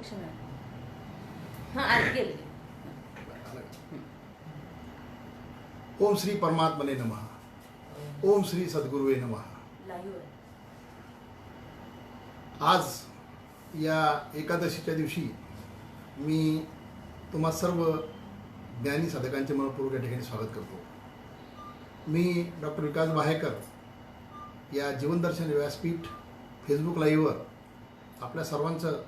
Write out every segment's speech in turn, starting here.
लक्ष्मी हां आरती गेली. ओम श्री परमात्मने नमः. ओम श्री सद्गुरुवे नमः. लाईव्ह आहे. आज या एकादशीच्या दिवशी मी तुम्हा सर्व ज्ञानी साधकांचे मनपूर्वक या ठिकाणी स्वागत करतो. मी डॉक्टर विकास बाहेकर या जीवनदर्शन व्यासपीठ फेसबुक लाईव्हवर आपल्या सर्वांचं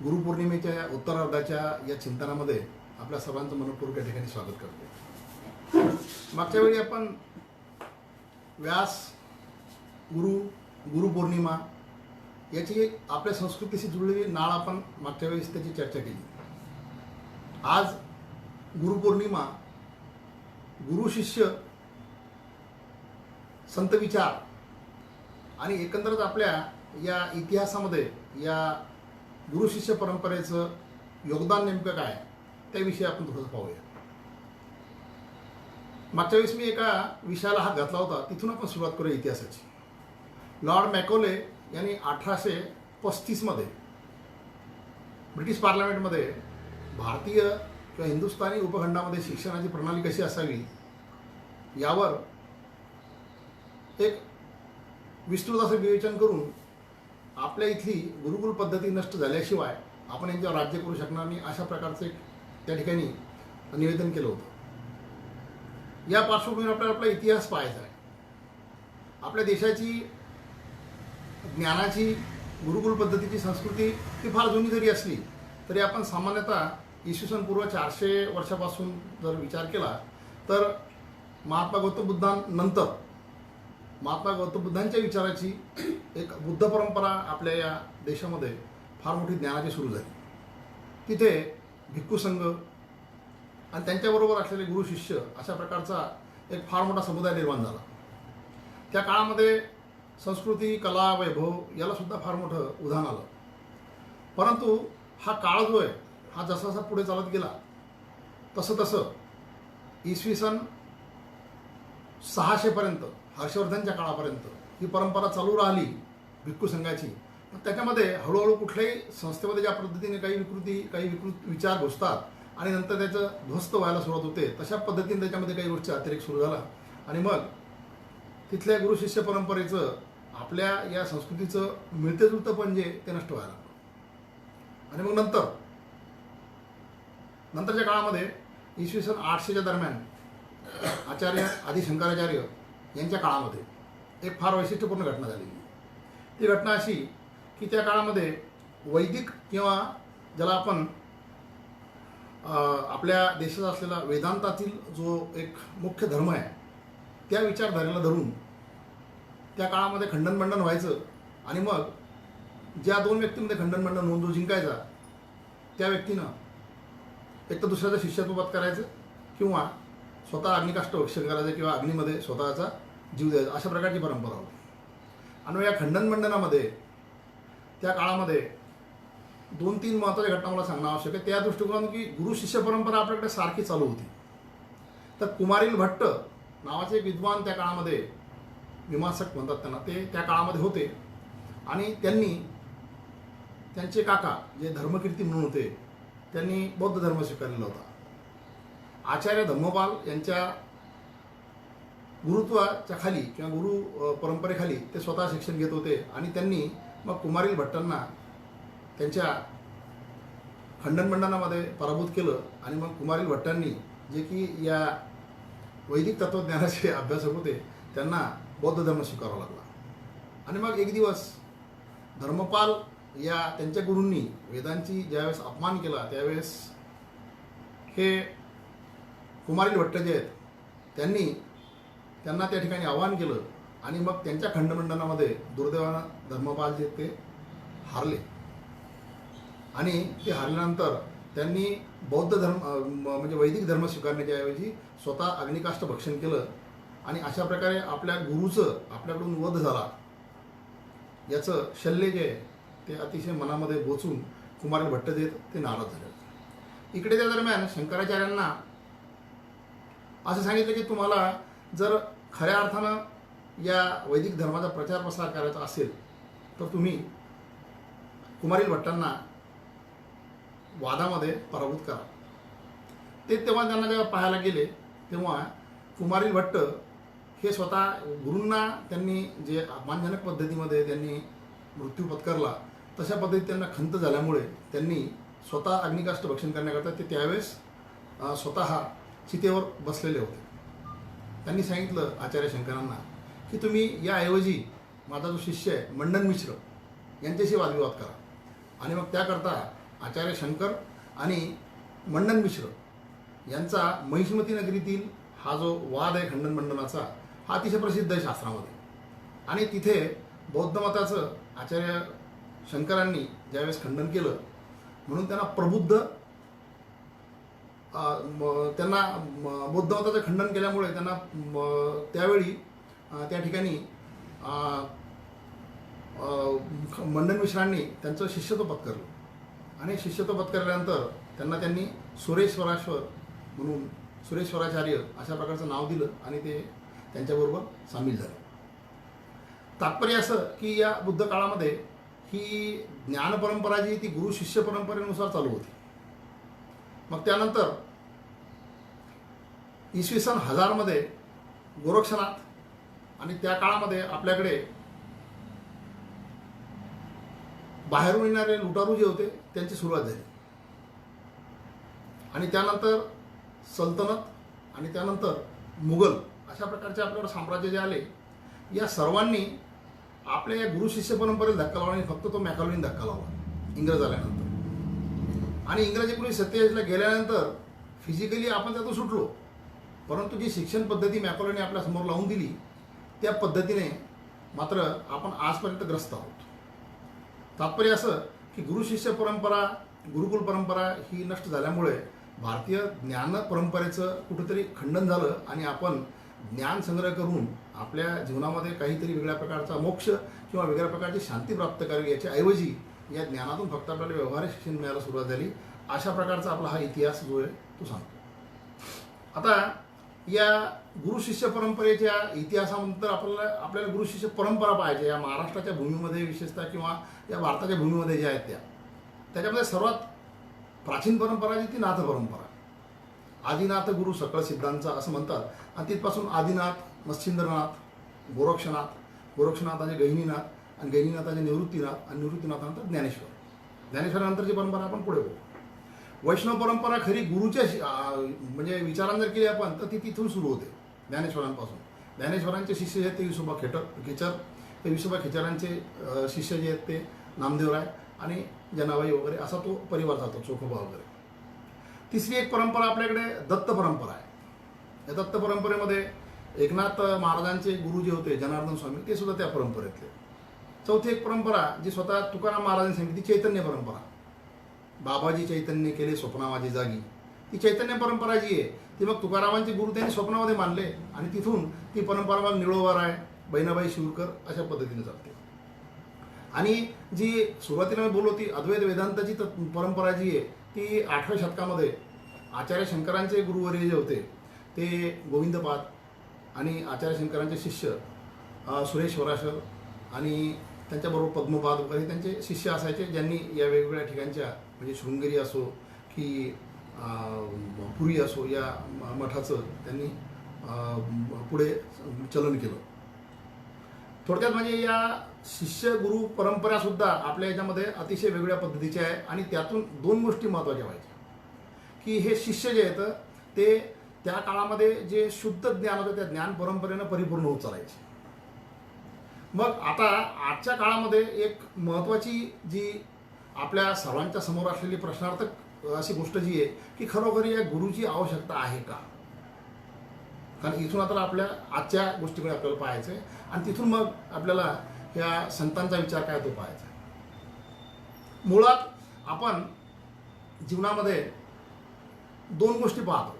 गुरुपौर्णिमेच्या या उत्तरार्धाच्या या चिंतनामध्ये आपल्या सर्वांचं मनपूर्वक या ठिकाणी स्वागत करतो. मागच्या वेळी आपण व्यास गुरुपौर्णिमा याची आपल्या संस्कृतीशी जुळलेली नाळ आपण मागच्या वेळेस त्याची चर्चा केली. आज गुरुपौर्णिमा, गुरु शिष्य, संत विचार आणि एकंदरच आपल्या या इतिहासामध्ये या गुरु शिष्य परंपरेचं योगदान नेमकं काय त्याविषयी आपण थोडंसं पाहूया. मागच्या वेळेस मी एका विषयाला हात घातला होता, तिथून आपण सुरुवात करूया इतिहासाची. लॉर्ड मॅकॉले यांनी 1835 मध्ये ब्रिटिश पार्लमेंटमध्ये भारतीय किंवा हिंदुस्थानी उपखंडामध्ये शिक्षणाची प्रणाली कशी असावी यावर एक विस्तृत असं विवेचन करून आपल्या इथली गुरुकुल पद्धती नष्ट झाल्याशिवाय आपण यांच्यावर राज्य करू शकणार नाही अशा प्रकारचे त्या ठिकाणी निवेदन केलं होतं. या पार्श्वभूमीवर आपल्याला आपला इतिहास पाहायचा आहे. आपल्या देशाची ज्ञानाची गुरुकुल पद्धतीची संस्कृती ती फार जुनी जरी असली तरी आपण सामान्यतः इसवी सन पूर्व 400 वर्षापासून जर विचार केला तर महात्मा गौतम बुद्धांनंतर महात्मा गौतम बुद्धांच्या विचाराची एक बुद्ध परंपरा आपल्या या देशामध्ये फार मोठी ज्ञानाची सुरू झाली. तिथे भिक्खू संघ आणि त्यांच्याबरोबर असलेले गुरु शिष्य अशा प्रकारचा एक फार मोठा समुदाय निर्माण झाला. त्या काळामध्ये संस्कृती, कला, वैभव याला सुद्धा फार मोठं उधाण आलं. परंतु हा काळ जो आहे हा जसा जसा पुढे चालत गेला तसं तसं इसवी सन 600 पर्यंत हर्षवर्धनच्या काळापर्यंत ही परंपरा चालू राहिली भिक्खू संघाची. त्याच्यामध्ये हळूहळू कुठल्याही संस्थेमध्ये ज्या पद्धतीने काही विकृत विचार घुसतात आणि नंतर त्याचं ध्वस्त व्हायला सुरुवात होते तशा पद्धतीने त्याच्यामध्ये काही गोष्टी अतिरेक सुरू झाला आणि मग तिथल्या गुरु शिष्य परंपरेचं आपल्या या संस्कृतीचं मिळते जुळतं पण जे ते नष्ट व्हायला लागलं. आणि मग नंतरच्या काळामध्ये इसवी सन 800च्या दरम्यान आचार्य आदि शंकराचार्य यांच्या काळामध्ये एक फार वैशिष्ट्यपूर्ण घटना झालेली. ती घटना अशी की त्या काळामध्ये वैदिक किंवा ज्याला आपण आपल्या देशात असलेला वेदांतातील जो एक मुख्य धर्म आहे त्या विचारधारेला धरून त्या काळामध्ये खंडनमंडन व्हायचं आणि मग ज्या दोन व्यक्तींमध्ये खंडनमंडन होऊन जो जिंकायचा त्या व्यक्तीनं एक तर दुसऱ्याचं शिष्यत्वपात करायचं किंवा स्वतः अग्निकाष्ट भक्षण करायचं किंवा अग्नीमध्ये स्वतःचा जीव द्यायचा अशा प्रकारची परंपरा होती. आणि या खंडनमंडनामध्ये त्या काळामध्ये 2-3 महत्त्वाच्या घटना मला सांगणं आवश्यक आहे. त्या दृष्टिकोनातून की गुरु शिष्य परंपरा आपल्याकडे सारखी चालू होती. तर कुमारील भट्ट नावाचे एक विद्वान त्या काळामध्ये मीमांसक म्हणतात त्यांना, ते त्या काळामध्ये होते आणि त्यांनी त्यांचे काका जे धर्मकीर्ती म्हणून होते त्यांनी बौद्ध धर्म स्वीकारलेला होता. आचार्य धम्मपाल यांच्या गुरुत्वाच्या खाली किंवा गुरु परंपरेखाली ते स्वतः शिक्षण घेत होते आणि त्यांनी मग कुमारील भट्टांना त्यांच्या खंडनमंडनामध्ये पराभूत केलं आणि मग कुमारील भट्टांनी जे की या वैदिक तत्त्वज्ञानाचे अभ्यासक होते त्यांना बौद्ध धर्म स्वीकारावा लागला. आणि मग एक दिवस धर्मपाल या त्यांच्या गुरूंनी वेदांची ज्यावेळेस अपमान केला त्यावेळेस हे कुमारील भट्ट जे आहेत त्यांना त्या ठिकाणी आवाहन केलं आणि मग त्यांच्या खंडमंडनामध्ये दुर्दैवानं धर्मपाल जे ते हारले. आणि ते हारल्यानंतर त्यांनी बौद्ध धर्म म्हणजे वैदिक धर्म स्वीकारण्याच्या ऐवजी स्वतः अग्निकाष्ट भक्षण केलं आणि अशा प्रकारे आपल्या गुरुचं आपल्याकडून वध झाला याचं शल्य जे आहे ते अतिशय मनामध्ये बोचून कुमारील भट्ट जे ते नाराज झाले. इकडे त्या दरम्यान शंकराचार्यांना असं सांगितलं की तुम्हाला जर खऱ्या अर्थानं या वैदिक धर्माचा प्रचार प्रसार करायचा असेल तर तुम्ही कुमारील भट्टांना वादामध्ये पराभूत करा. ते तेव्हा त्यांना जेव्हा पाहायला गेले तेव्हा कुमारी भट्ट हे स्वतः गुरूंना त्यांनी जे अपमानजनक पद्धतीमध्ये त्यांनी मृत्यू पत्करला तशा पद्धतीत त्यांना खंत झाल्यामुळे त्यांनी स्वतः अग्निकाष्ट भक्षण करण्याकरता ते त्यावेळेस स्वतः चितेवर बसलेले होते. त्यांनी सांगितलं आचार्य शंकरांना की तुम्ही याऐवजी माझा जो शिष्य आहे मंडन मिश्र यांच्याशी वादविवाद करा. आणि मग त्याकरता आचार्य शंकर आणि मंडन मिश्र यांचा महिष्मती नगरीतील हा जो वाद आहे खंडन मंडनाचा हा अतिशय प्रसिद्ध आहे शास्त्रामध्ये. आणि तिथे बौद्ध मताचं आचार्य शंकरांनी ज्यावेळेस खंडन केलं म्हणून त्यांना प्रबुद्ध त्यांना बौद्ध मताचं खंडन केल्यामुळे त्यांना त्यावेळी त्या ठिकाणी मंडन मिश्रांनी त्यांचं शिष्यत्व पत्करलं. आणि शिष्यत्व पत्करल्यानंतर त्यांनी सुरेश्वराश्वर म्हणून सुरेश्वराचार्य अशा प्रकारचं नाव दिलं आणि ते त्यांच्याबरोबर सामील झाले. तात्पर्य असं की या बुद्ध काळामध्ये ही ज्ञान परंपरा जी ती गुरु शिष्य परंपरेनुसार चालू होती. मग त्यानंतर इसवी सन 1000 मध्ये गोरक्षनाथ आणि त्या काळामध्ये आपल्याकडे बाहेरून येणारे लुटारू जे होते त्यांची सुरुवात झाली. आणि त्यानंतर सल्तनत आणि त्यानंतर मुघल अशा प्रकारचे आपल्याकडे साम्राज्य जे आले या सर्वांनी आपल्या या गुरु शिष्य परंपरेला धक्का लावला आणि फक्त तो मॅकॉलनी धक्का लावला इंग्रज आल्यानंतर. आणि इंग्रज 1947ला गेल्यानंतर फिजिकली आपण त्यातून सुटलो परंतु जी शिक्षण पद्धती मॅकॉलनी आपल्या समोर लावून दिली त्या पद्धतीने मात्र आपण आजपर्यंत ग्रस्त आहोत. तात्पर्य असं की गुरु शिष्य परंपरा गुरुकुल परंपरा ही नष्ट झाल्यामुळे भारतीय ज्ञान परंपरेचं कुठेतरी खंडन झालं आणि आपण ज्ञान संग्रह करून आपल्या जीवनामध्ये काहीतरी वेगळ्या प्रकारचा मोक्ष किंवा वेगळ्या प्रकारची शांती प्राप्त करावी याच्याऐवजी या ज्ञानातून फक्त आपल्याला व्यवहारिक शिक्षण मिळायला सुरुवात झाली. अशा प्रकारचा आपला हा इतिहास जो आहे तो सांगतो. आता या गुरु शिष्य परंपरेच्या इतिहासानंतर आपल्याला गुरु शिष्य परंपरा पाहिजे या महाराष्ट्राच्या भूमीमध्ये विशेषतः किंवा या भारताच्या भूमीमध्ये ज्या आहेत त्याच्यामध्ये सर्वात प्राचीन परंपरा जी ती नाथ परंपरा. आदिनाथ गुरु सकळ सिद्धांचा असं म्हणतात. आणि तिथपासून आदिनाथ मच्छिंद्रनाथ गोरक्षनाथाचे गहिनीनाथ आणि गहिनीनाथाचे निवृत्तीनाथ आणि निवृत्तीनाथानंतर ज्ञानेश्वरानंतरची परंपरा आपण पुढे बघू. वैष्णव परंपरा खरी गुरुच्या म्हणजे विचारांनी जर केली आपण तर ती तिथून सुरू होते ज्ञानेश्वरांपासून. ज्ञानेश्वरांचे शिष्य जे आहेत ते विसोबा खेचर ते विसोबा खेचरांचे शिष्य जे आहेत ते नामदेवराय आणि जनाबाई वगैरे असा तो परिवार जातो चोखोबा वगैरे. तिसरी एक परंपरा आपल्याकडे दत्त परंपरा आहे. या दत्त परंपरेमध्ये एकनाथ महाराजांचे गुरु जे होते जनार्दन स्वामी ते सुद्धा त्या परंपरेतले. चौथी एक परंपरा जी स्वतः तुकाराम महाराजांनी सांगितली ती चैतन्य परंपरा. बाबाजी चैतन्य केले स्वप्नामाजी जागी ती चैतन्य परंपरा जी आहे ती मग तुकारामांचे गुरु त्यांनी स्वप्नामध्ये मानले आणि तिथून ती परंपरा मग निळोबाराय बहिणाबाई शिवकर अशा पद्धतीने चालते. आणि जी सुरुवातीला मी बोललो ती अद्वैत वेदांताची परंपरा जी आहे ती 8व्या शतकामध्ये आचार्य शंकरांचे गुरुवर्य जे होते ते गोविंदपाद आणि आचार्य शंकरांचे शिष्य सुरेश्वराशर आणि त्यांच्याबरोबर पद्मपाद वगैरे त्यांचे शिष्य असायचे ज्यांनी या वेगवेगळ्या ठिकाणच्या म्हणजे शृंगेरी असो की पुरी असो या मठाचं त्यांनी पुढे चलन केलं. थोडक्यात म्हणजे या शिष्य गुरु परंपरासुद्धा आपल्या याच्यामध्ये अतिशय वेगळ्या पद्धतीच्या आहे. आणि त्यातून दोन गोष्टी महत्त्वाच्या व्हायच्या की हे शिष्य जे आहेत ते त्या काळामध्ये जे शुद्ध ज्ञान होतं त्या ज्ञान परंपरेनं परिपूर्ण होत चालायचे. मग आता आजच्या काळामध्ये एक महत्त्वाची जी आपल्या सर्वांच्या समोर असलेली प्रश्नार्थक अशी गोष्ट जी आहे की खरोखर या गुरुची आवश्यकता आहे का. कारण इथून आता आपल्या आजच्या गोष्टीकडे आपल्याला पाहायचं आहे आणि तिथून मग आपल्याला ह्या संतांचा विचार काय तो पाहायचा. मुळात आपण जीवनामध्ये दोन गोष्टी पाहतो.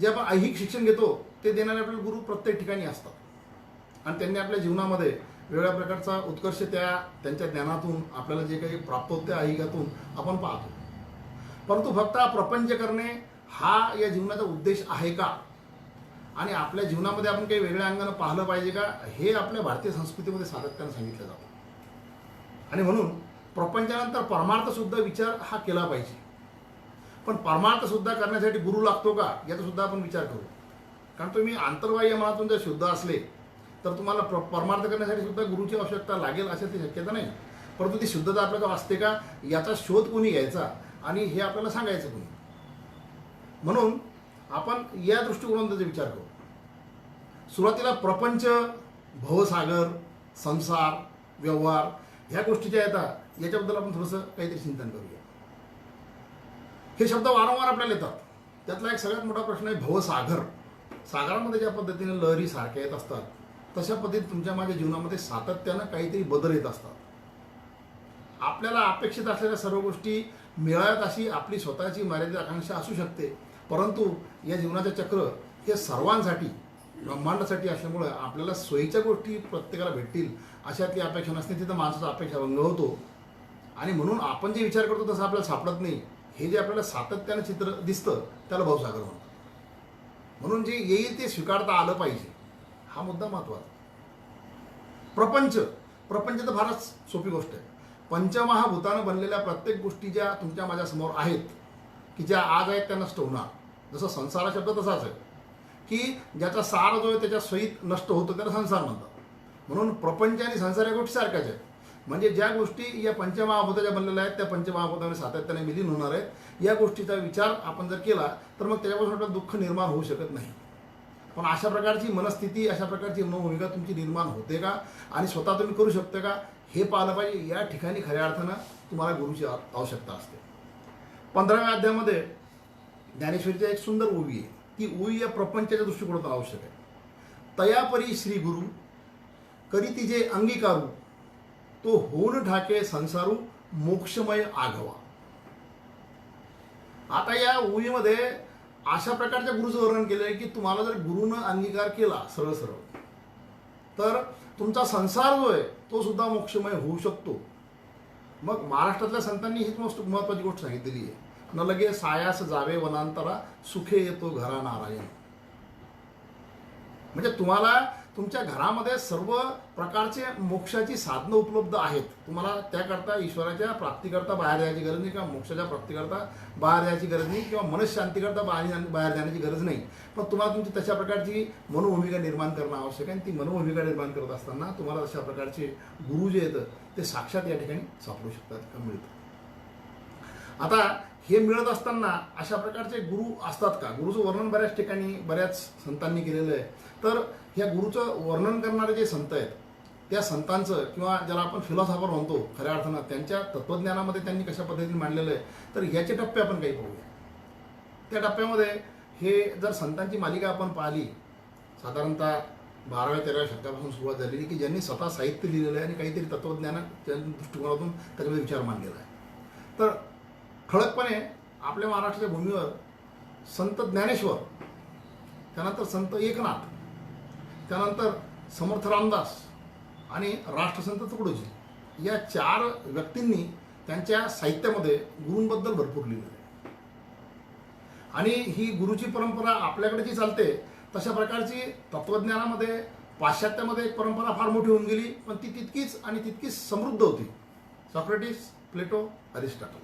जे आपण ऐहिक शिक्षण घेतो ते देणारे आपले गुरु प्रत्येक ठिकाणी असतात आणि त्यांनी आपल्या जीवनामध्ये वेगळ्या प्रकारचा उत्कर्ष त्यांच्या ज्ञानातून आपल्याला जे काही प्राप्त होतं त्या ऐहिकातून आपण पाहतो. परंतु फक्त प्रपंच करणे हा या जीवनाचा उद्देश आहे का आणि आपल्या जीवनामध्ये आपण काही वेगळ्या अंगानं पाहिलं पाहिजे का हे आपल्या भारतीय संस्कृतीमध्ये सातत्यानं सांगितलं जातं. आणि म्हणून प्रपंचानंतर परमार्थसुद्धा विचार हा केला पाहिजे. पण परमार्थसुद्धा करण्यासाठी गुरु लागतो का याचा सुद्धा आपण विचार करू. कारण तुम्ही आंतरबाह्य मनातून जर शुद्ध असले तर तुम्हाला परमार्थ करण्यासाठी सुद्धा गुरुची आवश्यकता लागेल अशी ती शक्यता नाही. परंतु ती शुद्धता आपल्याला असते का याचा शोध कोणी घ्यायचा आणि हे आपल्याला सांगायचं कोणी. म्हणून आपण या दृष्टिकोनातून त्याचा विचार करू. सुरुवातीला प्रपंच, भवसागर, संसार, व्यवहार ह्या गोष्टी ज्या येतात याच्याबद्दल आपण थोडंसं काहीतरी चिंतन करूया. हे शब्द वारंवार आपल्याला येतात. त्यातला एक सगळ्यात मोठा प्रश्न आहे भवसागर. सागरामध्ये ज्या पद्धतीने लहरी सारख्या येत असतात तशा पद्धतीने तुमच्या माझ्या जीवनामध्ये सातत्यानं काहीतरी बदल येत असतात. आपल्याला अपेक्षित असलेल्या सर्व गोष्टी मिळाव्यात अशी आपली स्वतःची मर्यादित आकांक्षा असू शकते. परंतु या जीवनाचे चक्र हे सर्वांसाठी ब्रह्मांडासाठी असल्यामुळं आपल्याला सोयीच्या गोष्टी प्रत्येकाला भेटतील अशातली अपेक्षा नसते. तिथं माणसाचा अपेक्षा भंग होतो आणि म्हणून आपण जे विचार करतो तसं आपल्याला सापडत नाही. हे जे आपल्याला सातत्यानं चित्र दिसतं त्याला भवसागर म्हणतात. म्हणून जे येईल ते स्वीकारता आलं पाहिजे हा मुद्दा महत्त्वाचा. प्रपंच तर फारच सोपी गोष्ट आहे. पंचमहाभूतानं बनलेल्या प्रत्येक गोष्टी ज्या तुमच्या माझ्यासमोर आहेत की ज्या आज आहेत त्या नष्ट होणार. जसं संसार शब्द तसाच आहे की ज्याचा सार जो आहे त्याच्या सहित नष्ट होतो त्याला संसार म्हणतात. म्हणून प्रपंच आणि संसार या गोष्टी सारख्याच आहेत. म्हणजे ज्या गोष्टी या पंचमहाभूताच्या बनलेल्या आहेत त्या पंचमहाभूतामध्ये सातत्याने विलीन होणार आहेत. या गोष्टीचा विचार आपण जर केला तर मग त्याच्यापासून आपल्याला दुःख निर्माण होऊ शकत नाही. पण अशा प्रकारची मनस्थिती, अशा प्रकारची मनोभूमिका तुमची निर्माण होते का आणि स्वतः तुम्ही करू शकता का हे पाहिलं पाहिजे. या ठिकाणी खऱ्या अर्थानं तुम्हाला गुरुची आवश्यकता असते. 15व्या अध्यायामध्ये ज्ञानेश्वरीची एक सुंदर ओवी आहे. ती ओवी या प्रपंचाच्या दृष्टिकोनातून आवश्यक आहे. तयापरी श्री गुरु करी तिचे अंगीकारू तो होऊन ठाके संसारू मोक्षमय आघवा. आता या ओवीमध्ये अशा प्रकारच्या गुरुचं वर्णन केलं आहे की तुम्हाला जर गुरुनं अंगीकार केला सरळ सरळ तर तुमचा संसार जो आहे तो सुद्धा मोक्षमय होऊ शकतो. मग महाराष्ट्रातल्या संतांनी हीच महत्त्वाची गोष्ट सांगितलेली आहे. न लगे सायास जावे वनांतरा सुखे येतो घरा नारायण. म्हणजे तुम्हाला तुमच्या घरामध्ये सर्व प्रकारचे मोक्षाची साधनं उपलब्ध आहेत. तुम्हाला त्याकरता ईश्वराच्या प्राप्तीकरता बाहेर जायची गरज नाही किंवा मोक्षाच्या प्राप्तीकरता बाहेर जायची गरज नाही किंवा मनशांतीकरता बाहेर जाण्याची गरज नाही. पण तुम्हाला तुमची तशा प्रकारची मनोभूमिका निर्माण करणं आवश्यक आहे. आणि ती मनोभूमिका निर्माण करत असताना तुम्हाला तशा प्रकारचे गुरु जे येतं ते साक्षात या ठिकाणी सापडू शकतात का मिळतं. आता हे मिळत असताना अशा प्रकारचे गुरु असतात का. गुरुचं वर्णन बऱ्याच ठिकाणी बऱ्याच संतांनी केलेलं आहे. तर ह्या गुरुचं वर्णन करणारे जे संत आहेत त्या संतांचं किंवा ज्याला आपण फिलॉसॉफर म्हणतो खऱ्या अर्थानं त्यांच्या तत्त्वज्ञानामध्ये त्यांनी कशा पद्धतीने मांडलेलं आहे तर ह्याचे टप्पे आपण काही पाहूया. त्या टप्प्यामध्ये हे जर संतांची मालिका आपण पाहिली साधारणतः 12व्या-13व्या शतकापासून सुरुवात झालेली की ज्यांनी स्वतः साहित्य लिहिलेलं आहे आणि काहीतरी तत्त्वज्ञानाच्या दृष्टिकोनातून त्याच्यामध्ये विचार मांडलेला आहे. तर ठळकपणे आपल्या महाराष्ट्राच्या भूमीवर संत ज्ञानेश्वर, त्यानंतर संत एकनाथ, त्यानंतर समर्थ रामदास आणि राष्ट्रसंत तुकडोजी या 4 व्यक्तींनी त्यांच्या साहित्यामध्ये गुरूंबद्दल भरपूर लिहिलेलं आहे. आणि ही गुरुची परंपरा आपल्याकडे जी चालते तशा प्रकारची तत्त्वज्ञानामध्ये पाश्चात्यामध्ये एक परंपरा फार मोठी होऊन गेली. पण ती तितकीच समृद्ध होती. सॉक्रेटिस, प्लेटो, अरिस्टॉटल.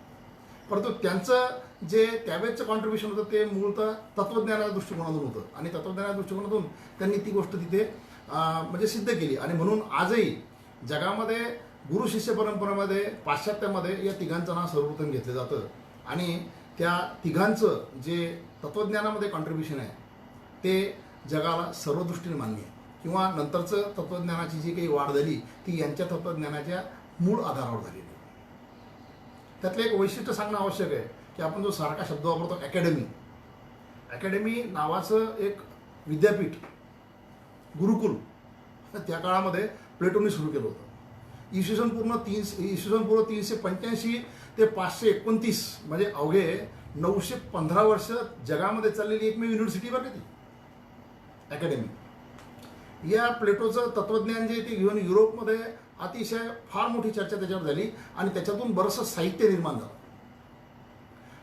परंतु त्यांचं जे त्यावेळेचं कॉन्ट्रीब्युशन होतं ते मूळतः तत्त्वज्ञानाच्या दृष्टिकोनातून होतं आणि तत्त्वज्ञानाच्या दृष्टिकोनातून त्यांनी ती गोष्ट तिथे म्हणजे सिद्ध केली. आणि म्हणून आजही जगामध्ये गुरु शिष्य परंपरेमध्ये पाश्चात्यामध्ये या तिघांचं नाव सर्वप्रथम घेतलं जातं. आणि त्या तिघांचं जे तत्त्वज्ञानामध्ये कॉन्ट्रीब्युशन आहे ते जगाला सर्व दृष्टीने मान्य आहे. किंवा नंतरचं तत्त्वज्ञानाची जी काही वाढ झाली ती यांच्या तत्त्वज्ञानाच्या मूळ आधारावर झालेली. त्यातलं एक वैशिष्ट्य सांगणं आवश्यक आहे की आपण जो सारखा शब्द वापरतो अकॅडमी नावाचं एक विद्यापीठ गुरुकुल त्या काळामध्ये प्लेटोनी सुरू केलं होतं. इसवी सन पूर्व 385 ते 529 म्हणजे अवघे 915 वर्ष जगामध्ये चाललेली एकमेव युनिव्हर्सिटी बरं का ती अकॅडमी. या प्लेटोचं तत्त्वज्ञान जे ते घेऊन युरोपमध्ये अतिशय फार मोठी चर्चा त्याच्यावर झाली आणि त्याच्यातून बरंचसं साहित्य निर्माण झालं.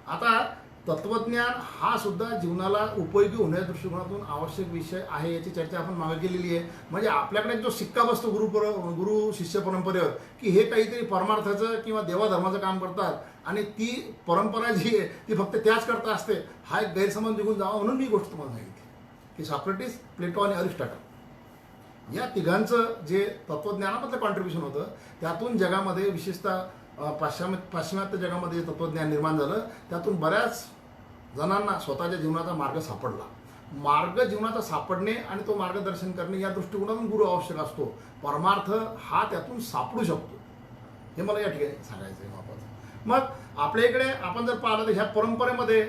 आता तत्वज्ञान हा सुद्धा जीवनाला उपयोगी होण्याच्या दृष्टिकोनातून आवश्यक विषय आहे याची चर्चा आपण मागे केलेली आहे. म्हणजे आपल्याकडे जो शिक्का बसतो गुरु शिष्य परंपरेवर की हे काहीतरी परमार्थाचं किंवा देवाधर्माचं काम करतात आणि ती परंपरा जी आहे ती फक्त त्याच करता असते, हा एक गैरसमज निघून जावा म्हणून मी गोष्ट तुम्हाला सांगितली की सॉक्रेटिस, प्लेटो आणि अरिस्टॉटल या तिघांचं जे तत्वज्ञानामधलं कॉन्ट्रीब्युशन होतं त्यातून जगामध्ये विशेषतः पाश्चिमात्य जगामध्ये जे तत्वज्ञान निर्माण झालं त्यातून बऱ्याच जणांना स्वतःच्या जीवनाचा मार्ग सापडला. मार्ग जीवनाचा सापडणे आणि तो मार्गदर्शन करणे या दृष्टिकोनातून गुरु आवश्यक असतो. परमार्थ हा त्यातून सापडू शकतो हे मला या ठिकाणी सांगायचं आहे महत्त्वाचं. मग आपल्या इकडे आपण जर पाहिलं तर ह्या परंपरेमध्ये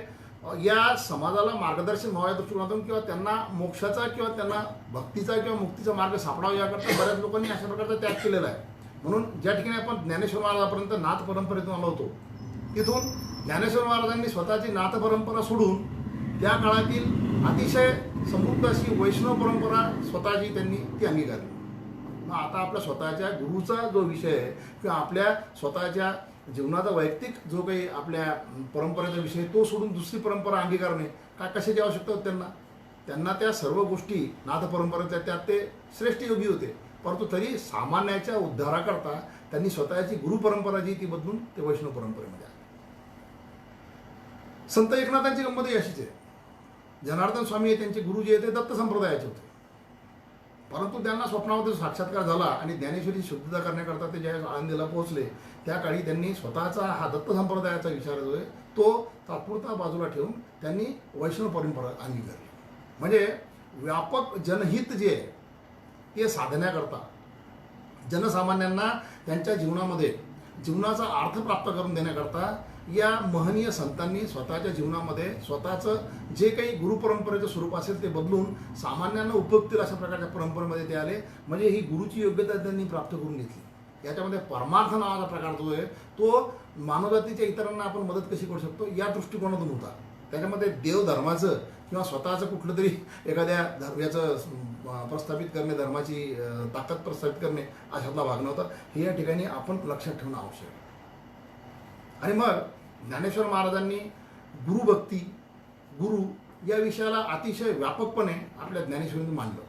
या समाजाला मार्गदर्शन व्हाव्या दृष्टिकोनातून किंवा त्यांना मोक्षाचा किंवा त्यांना भक्तीचा किंवा मुक्तीचा मार्ग सापडावा याकरता बऱ्याच लोकांनी अशा प्रकारचा त्याग केलेला आहे. म्हणून ज्या ठिकाणी आपण ज्ञानेश्वर महाराजापर्यंत नाथ परंपरेतून आलो होतो तिथून ज्ञानेश्वर महाराजांनी स्वतःची नाथ परंपरा सोडून त्या काळातील अतिशय समृद्ध अशी वैष्णव परंपरा स्वतःची त्यांनी ती अंगीकारली. मग आता आपल्या स्वतःच्या गुरुचा जो विषय आहे किंवा आपल्या स्वतःच्या जीवनाचा वैयक्तिक जो काही आपल्या परंपरेचा विषय तो सोडून दुसरी परंपरा अंगीकारणे का कशाची आवश्यकता होती त्यांना त्या सर्व गोष्टी नाथ परंपरेच्या त्यात ते श्रेष्ठ योगी होते. परंतु तरी सामान्याच्या उद्धाराकरता त्यांनी स्वतःची गुरु परंपरा जी ती बदलून ते वैष्णव परंपरेमध्ये आले. संत एकनाथांची गंमतही अशीच आहे. जनार्दन स्वामी हे त्यांचे गुरु जे ते दत्त संप्रदायाचे होते, परंतु त्यांना स्वप्नामध्ये साक्षात्कार झाला आणि ज्ञानेश्वरीची शुद्धता करण्याकरता ते ज्यावेळेस आळंदीला पोहोचले त्या काळी त्यांनी स्वतःचा हा दत्त संप्रदायाचा विचार जो आहे तो तात्पुरता बाजूला ठेवून त्यांनी वैष्णव परंपरा अंगीकारली. म्हणजे व्यापक जनहित जे आहे ते साधण्याकरता जनसामान्यांना त्यांच्या जीवनामध्ये जीवनाचा अर्थ प्राप्त करून देण्याकरता या महनीय संतांनी स्वतःच्या जीवनामध्ये स्वतःचं जे काही गुरुपरंपरेचं स्वरूप असेल ते बदलून सामान्यांना उपयुक्त अशा प्रकारच्या परंपरेमध्ये ते आले. म्हणजे ही गुरुची योग्यता त्यांनी प्राप्त करून घेतली. याच्यामध्ये परमार्थ नावाचा प्रकार जो आहे तो मानवजातीच्या इतरांना आपण मदत कशी करू शकतो या दृष्टिकोनातून होता. त्याच्यामध्ये देवधर्माचं किंवा स्वतःचं कुठलं तरी एखाद्या धर्माचं प्रस्थापित करणे, धर्माची ताकद प्रस्थापित करणे अशातला भाग नव्हता. हे या ठिकाणी आपण लक्षात ठेवणं आवश्यक आहे. आणि मग ज्ञानेश्वर महाराजांनी गुरुभक्ती, गुरु या विषयाला अतिशय व्यापकपणे आपल्या ज्ञानेश्वरीने मांडलं.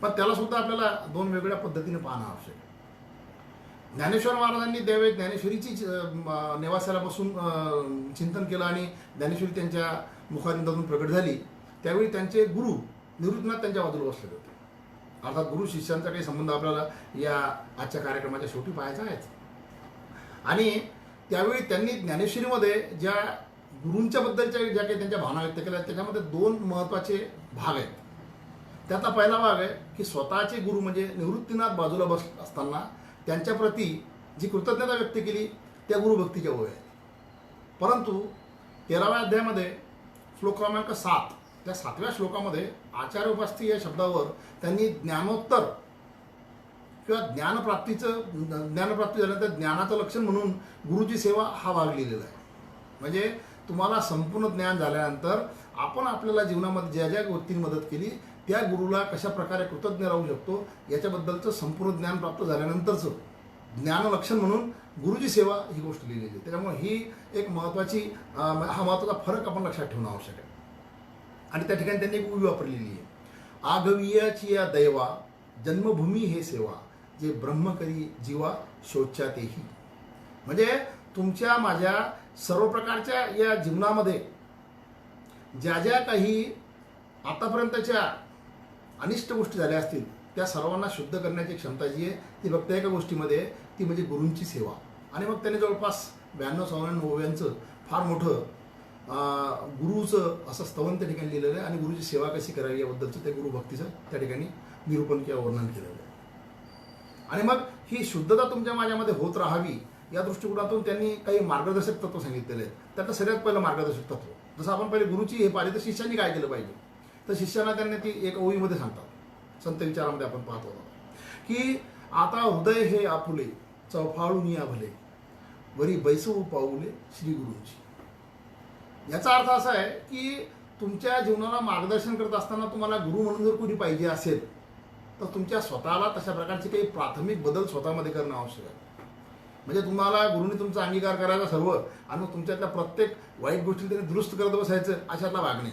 पण त्याला सुद्धा आपल्याला दोन वेगळ्या पद्धतीने पाहणं आवश्यक आहे. ज्ञानेश्वर महाराजांनी त्यावेळी ज्ञानेश्वरीची नेवासाला बसून चिंतन केलं आणि ज्ञानेश्वरी त्यांच्या मुखारिंदातून प्रकट झाली. त्यावेळी त्यांचे गुरु निवृत्तीनाथ त्यांच्या बाजूला बसलेले होते. अर्थात गुरु शिष्यांचा काही संबंध आपल्याला या आजच्या कार्यक्रमाच्या शेवटी पाहायचा आहेच. आणि त्यावेळी त्यांनी ज्ञानेश्वरीमध्ये ज्या गुरूंच्या बद्दलच्या ज्या काही त्यांच्या भावना व्यक्त केल्या त्याच्यामध्ये दोन महत्त्वाचे भाग आहेत. त्यातला पहिला भाग आहे की स्वतःचे गुरु म्हणजे निवृत्तीनाथ बाजूला बस असताना त्यांच्याप्रती जी कृतज्ञता व्यक्त केली त्या गुरुभक्तीच्या ओळी आहेत. परंतु 13व्या अध्यायामध्ये श्लोक क्रमांक 7 त्या 7व्या श्लोकामध्ये आचार्य उपास्ती या शब्दावर त्यांनी ज्ञानोत्तर किंवा ज्ञानप्राप्ती झाल्यानंतर ज्ञानाचं लक्षण म्हणून गुरुची सेवा हा भाग लिहिलेला आहे. म्हणजे तुम्हाला संपूर्ण ज्ञान झाल्यानंतर आपण आपल्याला जीवनामध्ये ज्या ज्या गोष्टींनी मदत केली त्या गुरुला कशा प्रकारे कृतज्ञ राहू शकतो याच्याबद्दलचं संपूर्ण ज्ञान प्राप्त झाल्यानंतरचं ज्ञानलक्षण म्हणून गुरुची सेवा ही गोष्ट लिहिलेली आहे. त्याच्यामुळे ही एक महत्त्वाची हा महत्त्वाचा फरक आपण लक्षात ठेवणं आवश्यक आहे. आणि त्या ठिकाणी त्यांनी एक उभी वापरलेली आहे. आगवियाची या दैवा जन्मभूमी हे सेवा जे ब्रह्म करी जीवा शोच्यातेही. म्हणजे तुमच्या माझ्या सर्व प्रकारच्या या जीवनामध्ये ज्या ज्या काही आतापर्यंतच्या अनिष्ट गोष्टी झाल्या असतील त्या सर्वांना शुद्ध करण्याची क्षमता जी आहे ती फक्त एका गोष्टीमध्ये आहे, ती म्हणजे गुरूंची सेवा. आणि मग त्याने जवळपास 92-94 ओव्यांचं फार मोठं गुरुचं असं स्तवन त्या ठिकाणी लिहिलेलं आहे. आणि गुरुची सेवा कशी करावी याबद्दलचं ते गुरुभक्तीचं त्या ठिकाणी निरूपण किंवा वर्णन केलेलं आहे. आणि मग ही शुद्धता तुमच्या माझ्यामध्ये होत राहावी या दृष्टिकोनातून त्यांनी काही मार्गदर्शक तत्व सांगितलेले आहेत. त्यातलं सगळ्यात पहिलं मार्गदर्शक तत्व जसं आपण पहिले गुरुची हे पाहिले तर शिष्यांनी काय केलं पाहिजे तर शिष्यांना त्यांनी ती एक ओळीमध्ये सांगतात. संत विचारामध्ये आपण पाहत होतो की आता हृदय हे आपुले चौफाळून या भले वरी बैसवू पाऊले श्री गुरूंची. याचा अर्थ असा आहे की तुमच्या जीवनाला मार्गदर्शन करत असताना तुम्हाला गुरु म्हणून जर कोणी पाहिजे असेल तर तुमच्या स्वतःला तशा प्रकारचे काही प्राथमिक बदल स्वतःमध्ये करणं आवश्यक आहे. म्हणजे तुम्हाला गुरुनी तुमचा अंगीकार करायचा सर्व आणि मग तुमच्यातल्या प्रत्येक वाईट गोष्टी त्यांनी दुरुस्त करत बसायचं अशातला भाग नाही.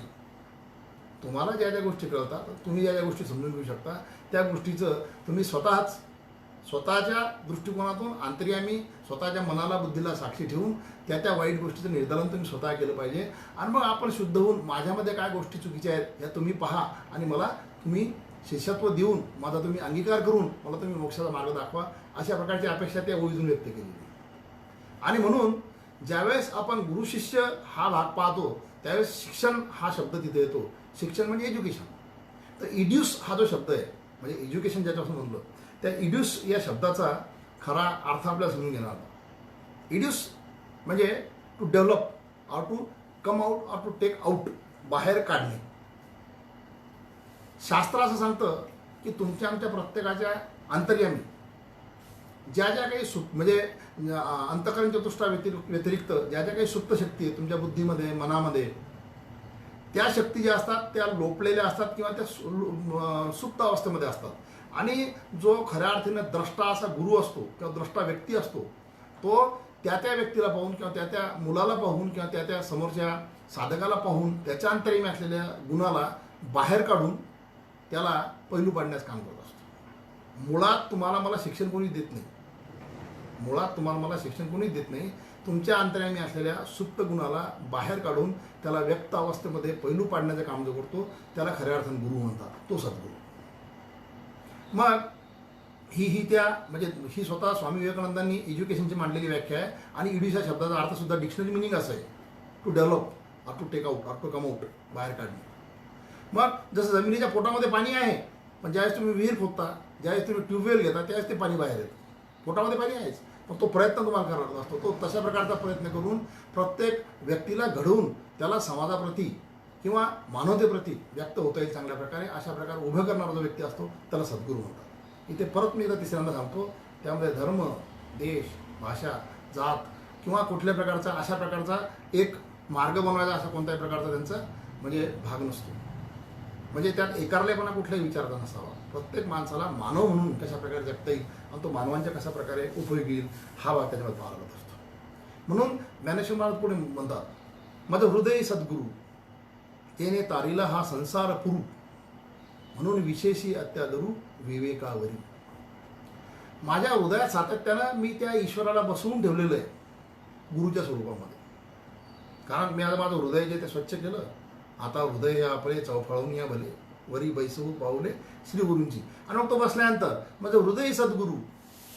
तुम्हाला ज्या ज्या गोष्टी कळतात, तुम्ही ज्या ज्या गोष्टी समजून घेऊ शकता, त्या गोष्टीचं तुम्ही स्वतःच्या दृष्टिकोनातून अंतर्यामी स्वतःच्या मनाला बुद्धीला साक्षी ठेवून त्या वाईट गोष्टीचं निर्धारण तुम्ही स्वतः केलं पाहिजे. आणि मग आपण शुद्ध होऊन माझ्यामध्ये काय गोष्टी चुकीच्या आहेत या तुम्ही पहा आणि मला तुम्ही शिष्यत्व देऊन माझा तुम्ही अंगीकार करून मला तुम्ही मोक्षाचा मार्ग दाखवा, अशा प्रकारची अपेक्षा त्या ओळीतून व्यक्त केलेली. आणि म्हणून ज्यावेळेस आपण गुरु शिष्य हा भाग पाहतो त्यावेळेस शिक्षण हा शब्द तिथे येतो. शिक्षण म्हणजे एज्युकेशन. तर इड्यूस हा जो शब्द आहे म्हणजे एज्युकेशन ज्याच्यापासून म्हणलं त्या इड्यूस या शब्दाचा खरा अर्थ आपल्याला समजून घेणार. इड्यूस म्हणजे to develop or to come out or to take out, बाहेर काढणे. शास्त्र असं सांगतं की तुमच्या आमच्या प्रत्येकाच्या अंतर्यामी ज्या ज्या काही म्हणजे अंतःकरण चतुष्टा व्यतिरिक्त ज्या ज्या काही सुप्त शक्ती आहे तुमच्या बुद्धीमध्ये मनामध्ये, त्या शक्ती ज्या असतात त्या लोपलेल्या असतात किंवा त्या सुप्त अवस्थेमध्ये असतात. आणि जो खऱ्या अर्थाने द्रष्टा असा गुरु असतो किंवा द्रष्टा व्यक्ती असतो तो त्या व्यक्तीला पाहून किंवा त्या मुलाला पाहून किंवा त्या समोरच्या साधकाला पाहून त्याच्या अंतर्यामी असलेल्या गुणाला बाहेर काढून त्याला पैलू पाडण्यास काम करत असतो. मुळात तुम्हाला मला शिक्षण कोणी देत नाही. तुमच्या अंतर्यामी असलेल्या सुप्त गुणाला बाहेर काढून त्याला व्यक्त अवस्थेमध्ये पैलू पाडण्याचं काम जो करतो त्याला खऱ्या अर्थाने गुरु म्हणतात, तो सद्गुरू. मग ही स्वतः स्वामी विवेकानंदांनी एज्युकेशनची मांडलेली व्याख्या आहे. आणि इड्यूस या शब्दाचा अर्थ सुद्धा डिक्शनरी मिनिंग असं आहे, to develop or to take out or to come out, बाहेर काढणे. मग जसं जमिनीच्या पोटामध्ये पाणी आहे पण ज्यावेळेस तुम्ही विहीर खोदता, ज्यावेळेस तुम्ही ट्यूबवेल घेता त्यावेळेस ते पाणी बाहेर येतं. पोटामध्ये पाणी आहेच पण तो प्रयत्न तुम्हाला करावा असतो. तो तशा प्रकारचा प्रयत्न करून प्रत्येक व्यक्तीला घडवून त्याला समाजाप्रती किंवा मानवतेप्रती व्यक्त होता येईल चांगल्या प्रकारे, अशा प्रकारे उभं करणारा जो व्यक्ती असतो त्याला सद्गुरू म्हणतात. इथे परत मी एकदा तिसऱ्यांदा सांगतो, त्यामध्ये धर्म, देश, भाषा, जात किंवा कुठल्या प्रकारचा अशा प्रकारचा एक मार्ग बनवायचा असा कोणत्याही प्रकारचा त्यांचा म्हणजे भाग नसतो. म्हणजे त्यात एकारलेपणा कुठलाही विचारता नसावा. प्रत्येक माणसाला मानव म्हणून कशा प्रकारे जगता येईल आणि तो मानवांच्या कशा प्रकारे उपयोगी येईल हा भाग त्याच्यामध्ये पाहावा लागत असतो. म्हणून ज्ञानेश्वर महाराज पुढे म्हणतात, माझं हृदय सद्गुरू तेने तारीला हा संसार पुरू, म्हणून विशेषी अत्यादरू विवेकावरी. माझ्या हृदयात सातत्यानं मी त्या ईश्वराला बसवून ठेवलेलं आहे गुरुच्या स्वरूपामध्ये. कारण मी आता माझं हृदय जे ते स्वच्छ केलं, आता हृदय आपले चौफाळून या भले वरी बैसवू पावले श्री गुरूंची. आणि मग तो बसल्यानंतर माझं हृदय सद्गुरू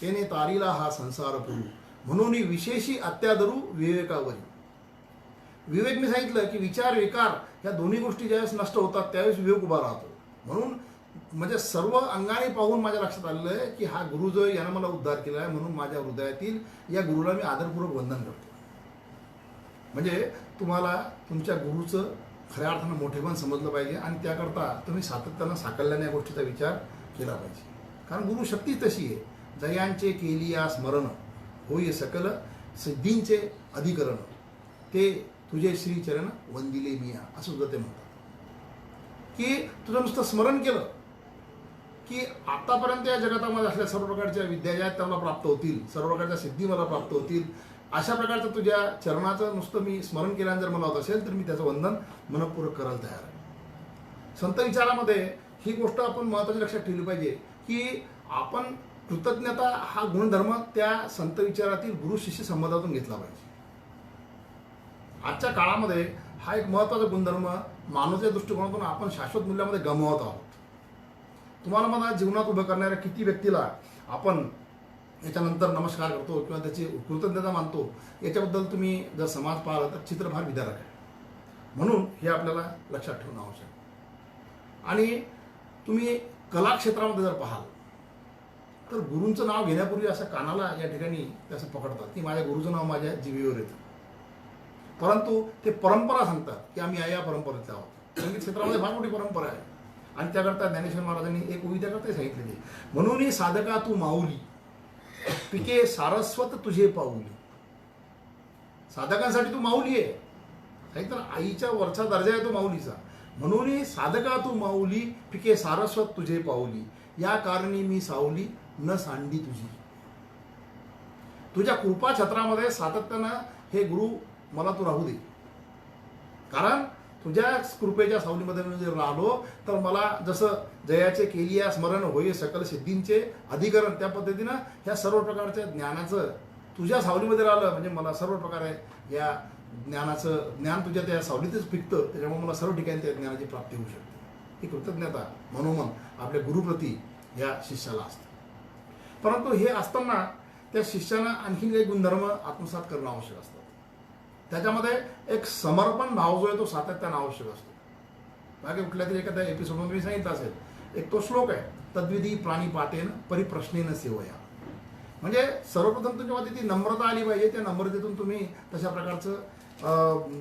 तेने तारीला हा संसार पुरू, म्हणून विशेषी अत्यादरू विवेकावरी. विवेक मी सांगितलं की विचार विकार या दोन्ही गोष्टी ज्यावेळेस नष्ट होतात त्यावेळेस विवेक उभा राहतो. म्हणून म्हणजे सर्व अंगाने पाहून माझ्या लक्षात आलेलं आहे की हा गुरु जो यानं मला उद्धार केला आहे, म्हणून माझ्या हृदयातील या गुरुला मी आदरपूर्वक वंदन करतो. म्हणजे तुम्हाला तुमच्या गुरुचं खऱ्या अर्थानं मोठेपण समजलं पाहिजे आणि त्याकरता तुम्ही सातत्यानं साकल्याने या गोष्टीचा विचार केला पाहिजे. कारण गुरु शक्तीच तशी आहे, जयांचे केली या स्मरण होय सकल सिद्धींचे अधिकरण, ते तुझे श्रीचरण वंदिले मिया, असं सुद्धा ते म्हणतात. की तुझं नुसतं स्मरण केलं की आतापर्यंत या जगतामध्ये असल्या सर्व प्रकारच्या विद्या ज्या आहेत त्या मला प्राप्त होतील, सर्व प्रकारच्या सिद्धी मला प्राप्त होतील, अशा प्रकारचं तुझ्या चरणाचं नुसतं मी स्मरण केल्यानं जर मला होत असेल तर मी त्याचं वंदन मनपूर्वक करायला तयार आहे. संत विचारामध्ये ही गोष्ट आपण महत्त्वाची लक्षात ठेवली पाहिजे की आपण कृतज्ञता हा गुणधर्म त्या संत विचारातील गुरु शिष्य संबंधातून घेतला पाहिजे. आजच्या काळामध्ये हा एक महत्त्वाचा गुणधर्म मानवाच्या दृष्टिकोनातून आपण शाश्वत मूल्यामध्ये गमावत आहोत. तुम्हाला मला जीवनात उभं करणाऱ्या किती व्यक्तीला आपण याच्यानंतर नमस्कार करतो किंवा त्याची कृतज्ञता मानतो, याच्याबद्दल तुम्ही जर समाज पाहिला तर चित्र फार विदारक आहे. म्हणून हे आपल्याला लक्षात ठेवणं आवश्यक आहे. आणि तुम्ही कला क्षेत्रामध्ये जर पाहाल तर गुरूंचं नाव घेण्यापूर्वी असं कानाला या ठिकाणी त्याचं पकडतात की माझ्या गुरुचं नाव माझ्या जिभेवर येतं, परंतु ते परंपरा सांगतात की आम्ही या परंपरेचे आहोत. संगीत क्षेत्रामध्ये फार मोठी परंपरा आहे आणि त्याकरता ज्ञानेश्वर महाराजांनी एक ओवी त्याकरता सांगितलेली, म्हणून साधका तू माऊली पिके सारस्वत तुझे पाऊली. साधकांसाठी तू माऊली आहे, काही तर आईच्या वरचा दर्जा आहे तो माऊलीचा. म्हणून साधका तू माऊली पिके सारस्वत तुझे पाऊली, या कारणी मी सावली न सांडी तुझी. तुझ्या कृपा छत्रामध्ये सातत्यानं हे गुरु मला तू राहू दे, कारण तुझ्या कृपेच्या सावलीमध्ये मी जर राहिलो तर मला जसं जयाचे केलिया स्मरण होय सकल सिद्धींचे अधिकरण, त्या पद्धतीनं ह्या सर्व प्रकारच्या ज्ञानाचं तुझ्या सावलीमध्ये राहिलं म्हणजे मला सर्व प्रकारे या ज्ञानाचं ज्ञान तुझ्या त्या सावलीतच पिकतं, त्याच्यामुळे मला सर्व ठिकाणी त्या ज्ञानाची प्राप्ती होऊ शकते. ही कृतज्ञता मनोमन आपल्या गुरुप्रती या शिष्याला असते. परंतु हे असताना त्या शिष्यानं आणखीन काही गुणधर्म आत्मसात करणं आवश्यक असतं. त्याच्यामध्ये एक समर्पण भाव जो आहे तो सातत्यानं आवश्यक असतो. मागे कुठल्या तरी एखाद्या एपिसोडमध्ये मी सांगितलं असेल, एक तो श्लोक आहे, तद्विधी प्राणी पातेन परिप्रश्नेन सेवया. म्हणजे सर्वप्रथम तुमच्यामध्ये ती नम्रता आली पाहिजे. त्या नम्रतेतून तुम्ही तशा प्रकारचं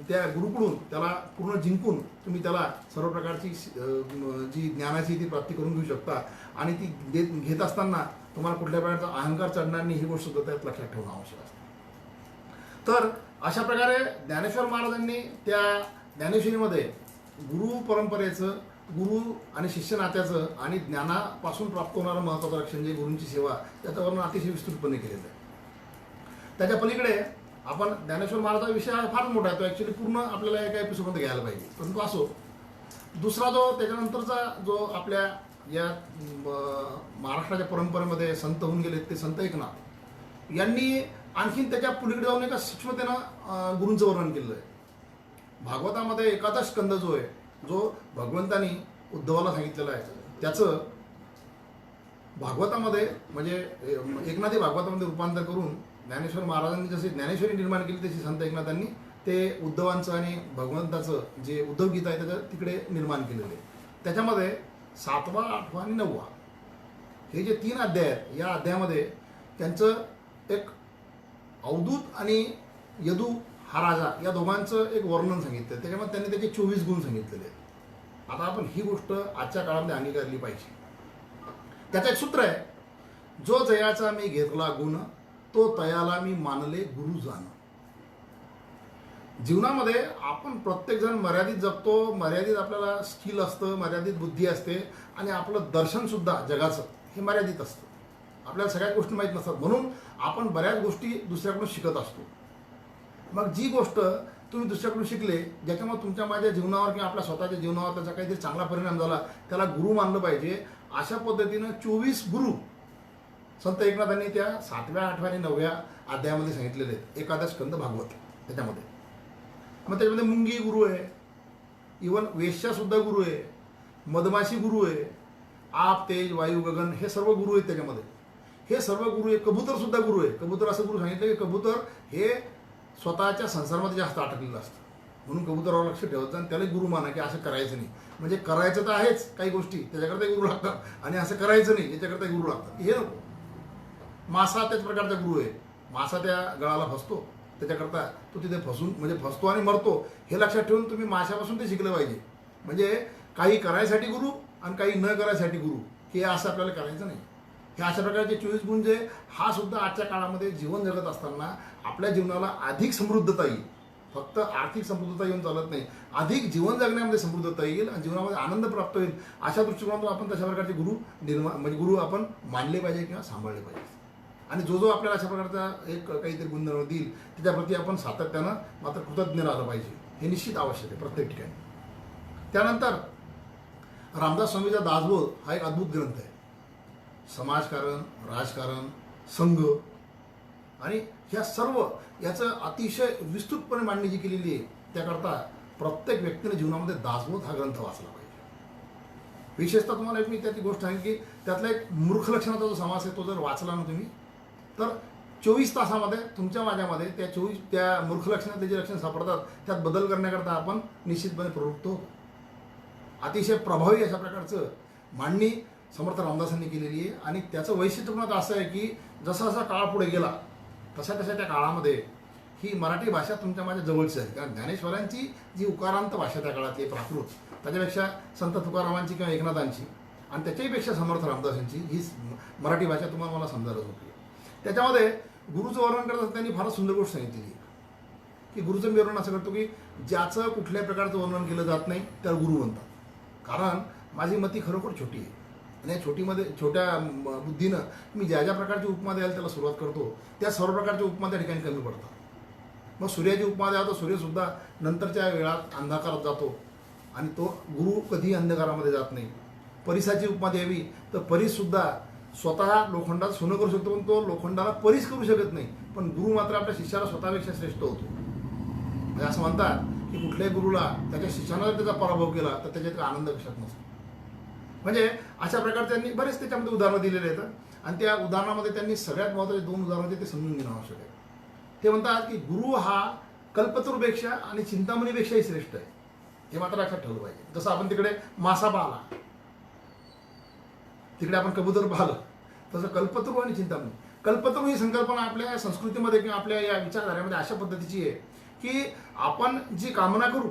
त्या गुरुकडून त्याला पूर्ण जिंकून तुम्ही त्याला सर्व प्रकारची जी ज्ञानाची ती प्राप्ती करून घेऊ शकता. आणि ती घेत असताना तुम्हाला कुठल्या प्रकारचा अहंकार चढणार नाही, ही गोष्ट सुद्धा त्यात लक्षात ठेवणं आवश्यक असतं. तर अशा प्रकारे ज्ञानेश्वर महाराजांनी त्या ज्ञानेश्वरीमध्ये गुरु परंपरेचं, गुरु आणि शिष्य नात्याचं आणि ज्ञानापासून प्राप्त होणारं महत्त्वाचं लक्षण जे गुरूंची सेवा, त्याचं वर्णन अतिशय विस्तृतपणे केलेलं आहे. त्याच्या पलीकडे आपण ज्ञानेश्वर महाराजाचा विषय हा फार मोठा आहे, तो ॲक्च्युली पूर्ण आपल्याला एका एपिसोडमध्ये घ्यायला पाहिजे. परंतु असो, दुसरा जो त्याच्यानंतरचा जो आपल्या या महाराष्ट्राच्या परंपरेमध्ये संत होऊन गेले ते संत एकनाथ यांनी आणखीन त्याच्या पुढीकडे जाऊन एका सूक्ष्मतेनं गुरूंचं वर्णन केलेलं आहे. भागवतामध्ये एकादश स्कंद जो आहे, जो भगवंतानी उद्धवाला सांगितलेला आहे, त्याचं भागवतामध्ये म्हणजे एकनाथी भागवतामध्ये रूपांतर करून ज्ञानेश्वर महाराजांनी जशी ज्ञानेश्वरी निर्माण केली तशी संत एकनाथांनी ते उद्धवांचं आणि भगवंताचं जे उद्धव गीता आहे त्याचं तिकडे निर्माण केलेलं आहे. त्याच्यामध्ये 7वा, 8वा आणि 9वा हे जे 3 अध्याय आहेत, या अध्यायामध्ये त्यांचं एक अवधूत आणि यदू हा राजा या दोघांचं एक वर्णन सांगितलं. त्याच्यामध्ये त्यांनी त्याचे 24 गुण सांगितलेले आहेत. आता आपण ही गोष्ट आजच्या काळामध्ये अंगीकारली पाहिजे. त्याचं एक सूत्र आहे, जो जयाचा मी घेतला गुण तो तयाला मी मानले गुरु जाण. जीवनामध्ये आपण प्रत्येकजण मर्यादित जगतो, मर्यादित आपल्याला स्किल असतं, मर्यादित बुद्धी असते आणि आपलं दर्शनसुद्धा जगाचं हे मर्यादित असतं. आपल्याला सगळ्या गोष्टी माहीत नसतात, म्हणून आपण बऱ्याच गोष्टी दुसऱ्याकडून शिकत असतो. मग जी गोष्ट तुम्ही दुसऱ्याकडून शिकले, ज्याच्यामुळे तुमच्या माझ्या जीवनावर किंवा आपल्या स्वतःच्या जीवनावर त्याचा काहीतरी चांगला परिणाम झाला, त्याला गुरु मानलं पाहिजे. अशा पद्धतीनं 24 गुरु संत एकनाथांनी त्या 7व्या, 8व्या आणि 9व्या अध्यायामध्ये सांगितलेले आहेत. एकादश स्कंद भागवत त्याच्यामध्ये. मग त्याच्यामध्ये मुंगी गुरु आहे, इवन वेश्यासुद्धा गुरु आहे, मधमाशी गुरु आहे, आप, तेज, वायू, गगन हे सर्व गुरु आहेत त्याच्यामध्ये. हे सर्व गुरु आहे. कबूतरसुद्धा गुरु आहे. कबूतर असं गुरु सांगितलं की कबूतर हे स्वतःच्या संसारामध्ये जास्त अटकलेलं असतं, म्हणून कबूतरावर लक्ष ठेवायचं आणि त्याला गुरु माना की असं करायचं नाही. म्हणजे करायचं तर आहेच काही गोष्टी, त्याच्याकरता गुरु लागतात, आणि असं करायचं नाही याच्याकरता गुरु लागतात, हे नको. मासा त्याच प्रकारचा गुरु आहे. मासा त्या गळाला फसतो, त्याच्याकरता तो तिथे म्हणजे फसतो आणि मरतो, हे लक्षात ठेवून तुम्ही माशापासून ते शिकलं पाहिजे. म्हणजे काही करायसाठी गुरु आणि काही न करायसाठी गुरु, हे असं आपल्याला करायचं नाही. हे अशा प्रकारचे 24 गुण जे हा सुद्धा आजच्या काळामध्ये जीवन जगत असताना आपल्या जीवनाला अधिक समृद्धता येईल. फक्त आर्थिक समृद्धता येऊन चालत नाही, अधिक जीवन जगण्यामध्ये समृद्धता येईल आणि जीवनामध्ये आनंद प्राप्त होईल. अशा दृष्टिकोनातून आपण तशा प्रकारचे गुरु आपण मानले पाहिजे किंवा सांभाळले पाहिजे. आणि जो जो आपल्याला अशा प्रकारचा एक काहीतरी गुणधर्म देईल त्याच्याप्रती आपण सातत्यानं मात्र कृतज्ञ राहिलं पाहिजे, हे निश्चित आवश्यक आहे प्रत्येक ठिकाणी. त्यानंतर रामदास स्वामीचा दासबोध हा एक अद्भुत ग्रंथ आहे. समाजकारण, राजकारण, संघ आणि ह्या सर्व याचं अतिशय विस्तृतपणे मांडणी जी केलेली आहे, त्याकरता प्रत्येक व्यक्तीने जीवनामध्ये दासबोध हा ग्रंथ वाचला पाहिजे. विशेषतः तुम्हाला एक मी त्याची गोष्ट आहे की त्यातला एक मूर्ख लक्षणाचा जो समास आहे तो जर वाचला ना तुम्ही, तर 24 तासामध्ये तुमच्या माझ्यामध्ये त्या मूर्ख लक्षणातले जे लक्षण सापडतात त्यात बदल करण्याकरता आपण निश्चितपणे प्रवृत्त होतो. अतिशय प्रभावी अशा प्रकारचं मांडणी समर्थ रामदासांनी केलेली आहे. आणि त्याचं वैशिष्ट्य पण असं आहे की जसा जसा काळ पुढे गेला तशा त्या काळामध्ये ही मराठी भाषा तुमच्या माझ्या जवळची आहे. कारण ज्ञानेश्वरांची जी उकारांत भाषा त्या काळातली प्राकृत, त्याच्यापेक्षा संत तुकारामांची किंवा एकनाथांची आणि त्याच्याहीपेक्षा समर्थ रामदासांची ही मराठी भाषा तुम्हाला मला समजायला होती. त्याच्यामध्ये गुरुचं वर्णन करत त्यांनी फारच सुंदर गोष्ट सांगितलेली की गुरुचं मी वर्णन असं करतो की ज्याचं कुठल्याही प्रकारचं वर्णन केलं जात नाही त्याला गुरु म्हणतात. कारण माझी मती खरोखर छोटी आहे, आणि या छोट्या बुद्धीनं मी ज्या ज्या प्रकारची उपमा द्यायला त्याला सुरुवात करतो त्या सर्व प्रकारच्या उपमा त्या ठिकाणी कमी पडतात. मग सूर्याची उपमा द्यावा तर सूर्यसुद्धा नंतरच्या वेळात अंधकारात जातो आणि तो गुरु कधीही अंधकारामध्ये जात नाही. परिसाची उपमा द्यावी तर परीसुद्धा स्वतः लोखंडात सोनं करू शकतो, पण तो लोखंडाला परीस करू शकत नाही. पण गुरु मात्र आपल्या शिष्याला स्वतःपेक्षा श्रेष्ठ होतो. म्हणजे असं म्हणतात की कुठल्याही गुरुला त्याच्या शिष्यानं जर त्याचा पराभव केला तर त्याच्यात आनंद कशात नसतो. म्हणजे अशा प्रकारे त्यांनी बरेच त्याच्यामध्ये उदाहरणं दिलेले आहेत आणि त्या उदाहरणामध्ये त्यांनी सगळ्यात महत्त्वाचे 2 उदाहरणं ते समजून घेणं आवश्यक आहे. ते म्हणतात की गुरु हा कल्पतरूपेक्षा आणि चिंतामणीपेक्षाही श्रेष्ठ आहे. हे मात्र लक्षात ठेवलं पाहिजे. जसं आपण तिकडे मासा पाहिला, तिकडे आपण कबूतर पाहिलं, तसं कल्पतरू आणि चिंतामणी. कल्पतरू ही संकल्पना आपल्या संस्कृतीमध्ये किंवा आपल्या या विचारधारेमध्ये अशा पद्धतीची आहे की आपण जी कामना करू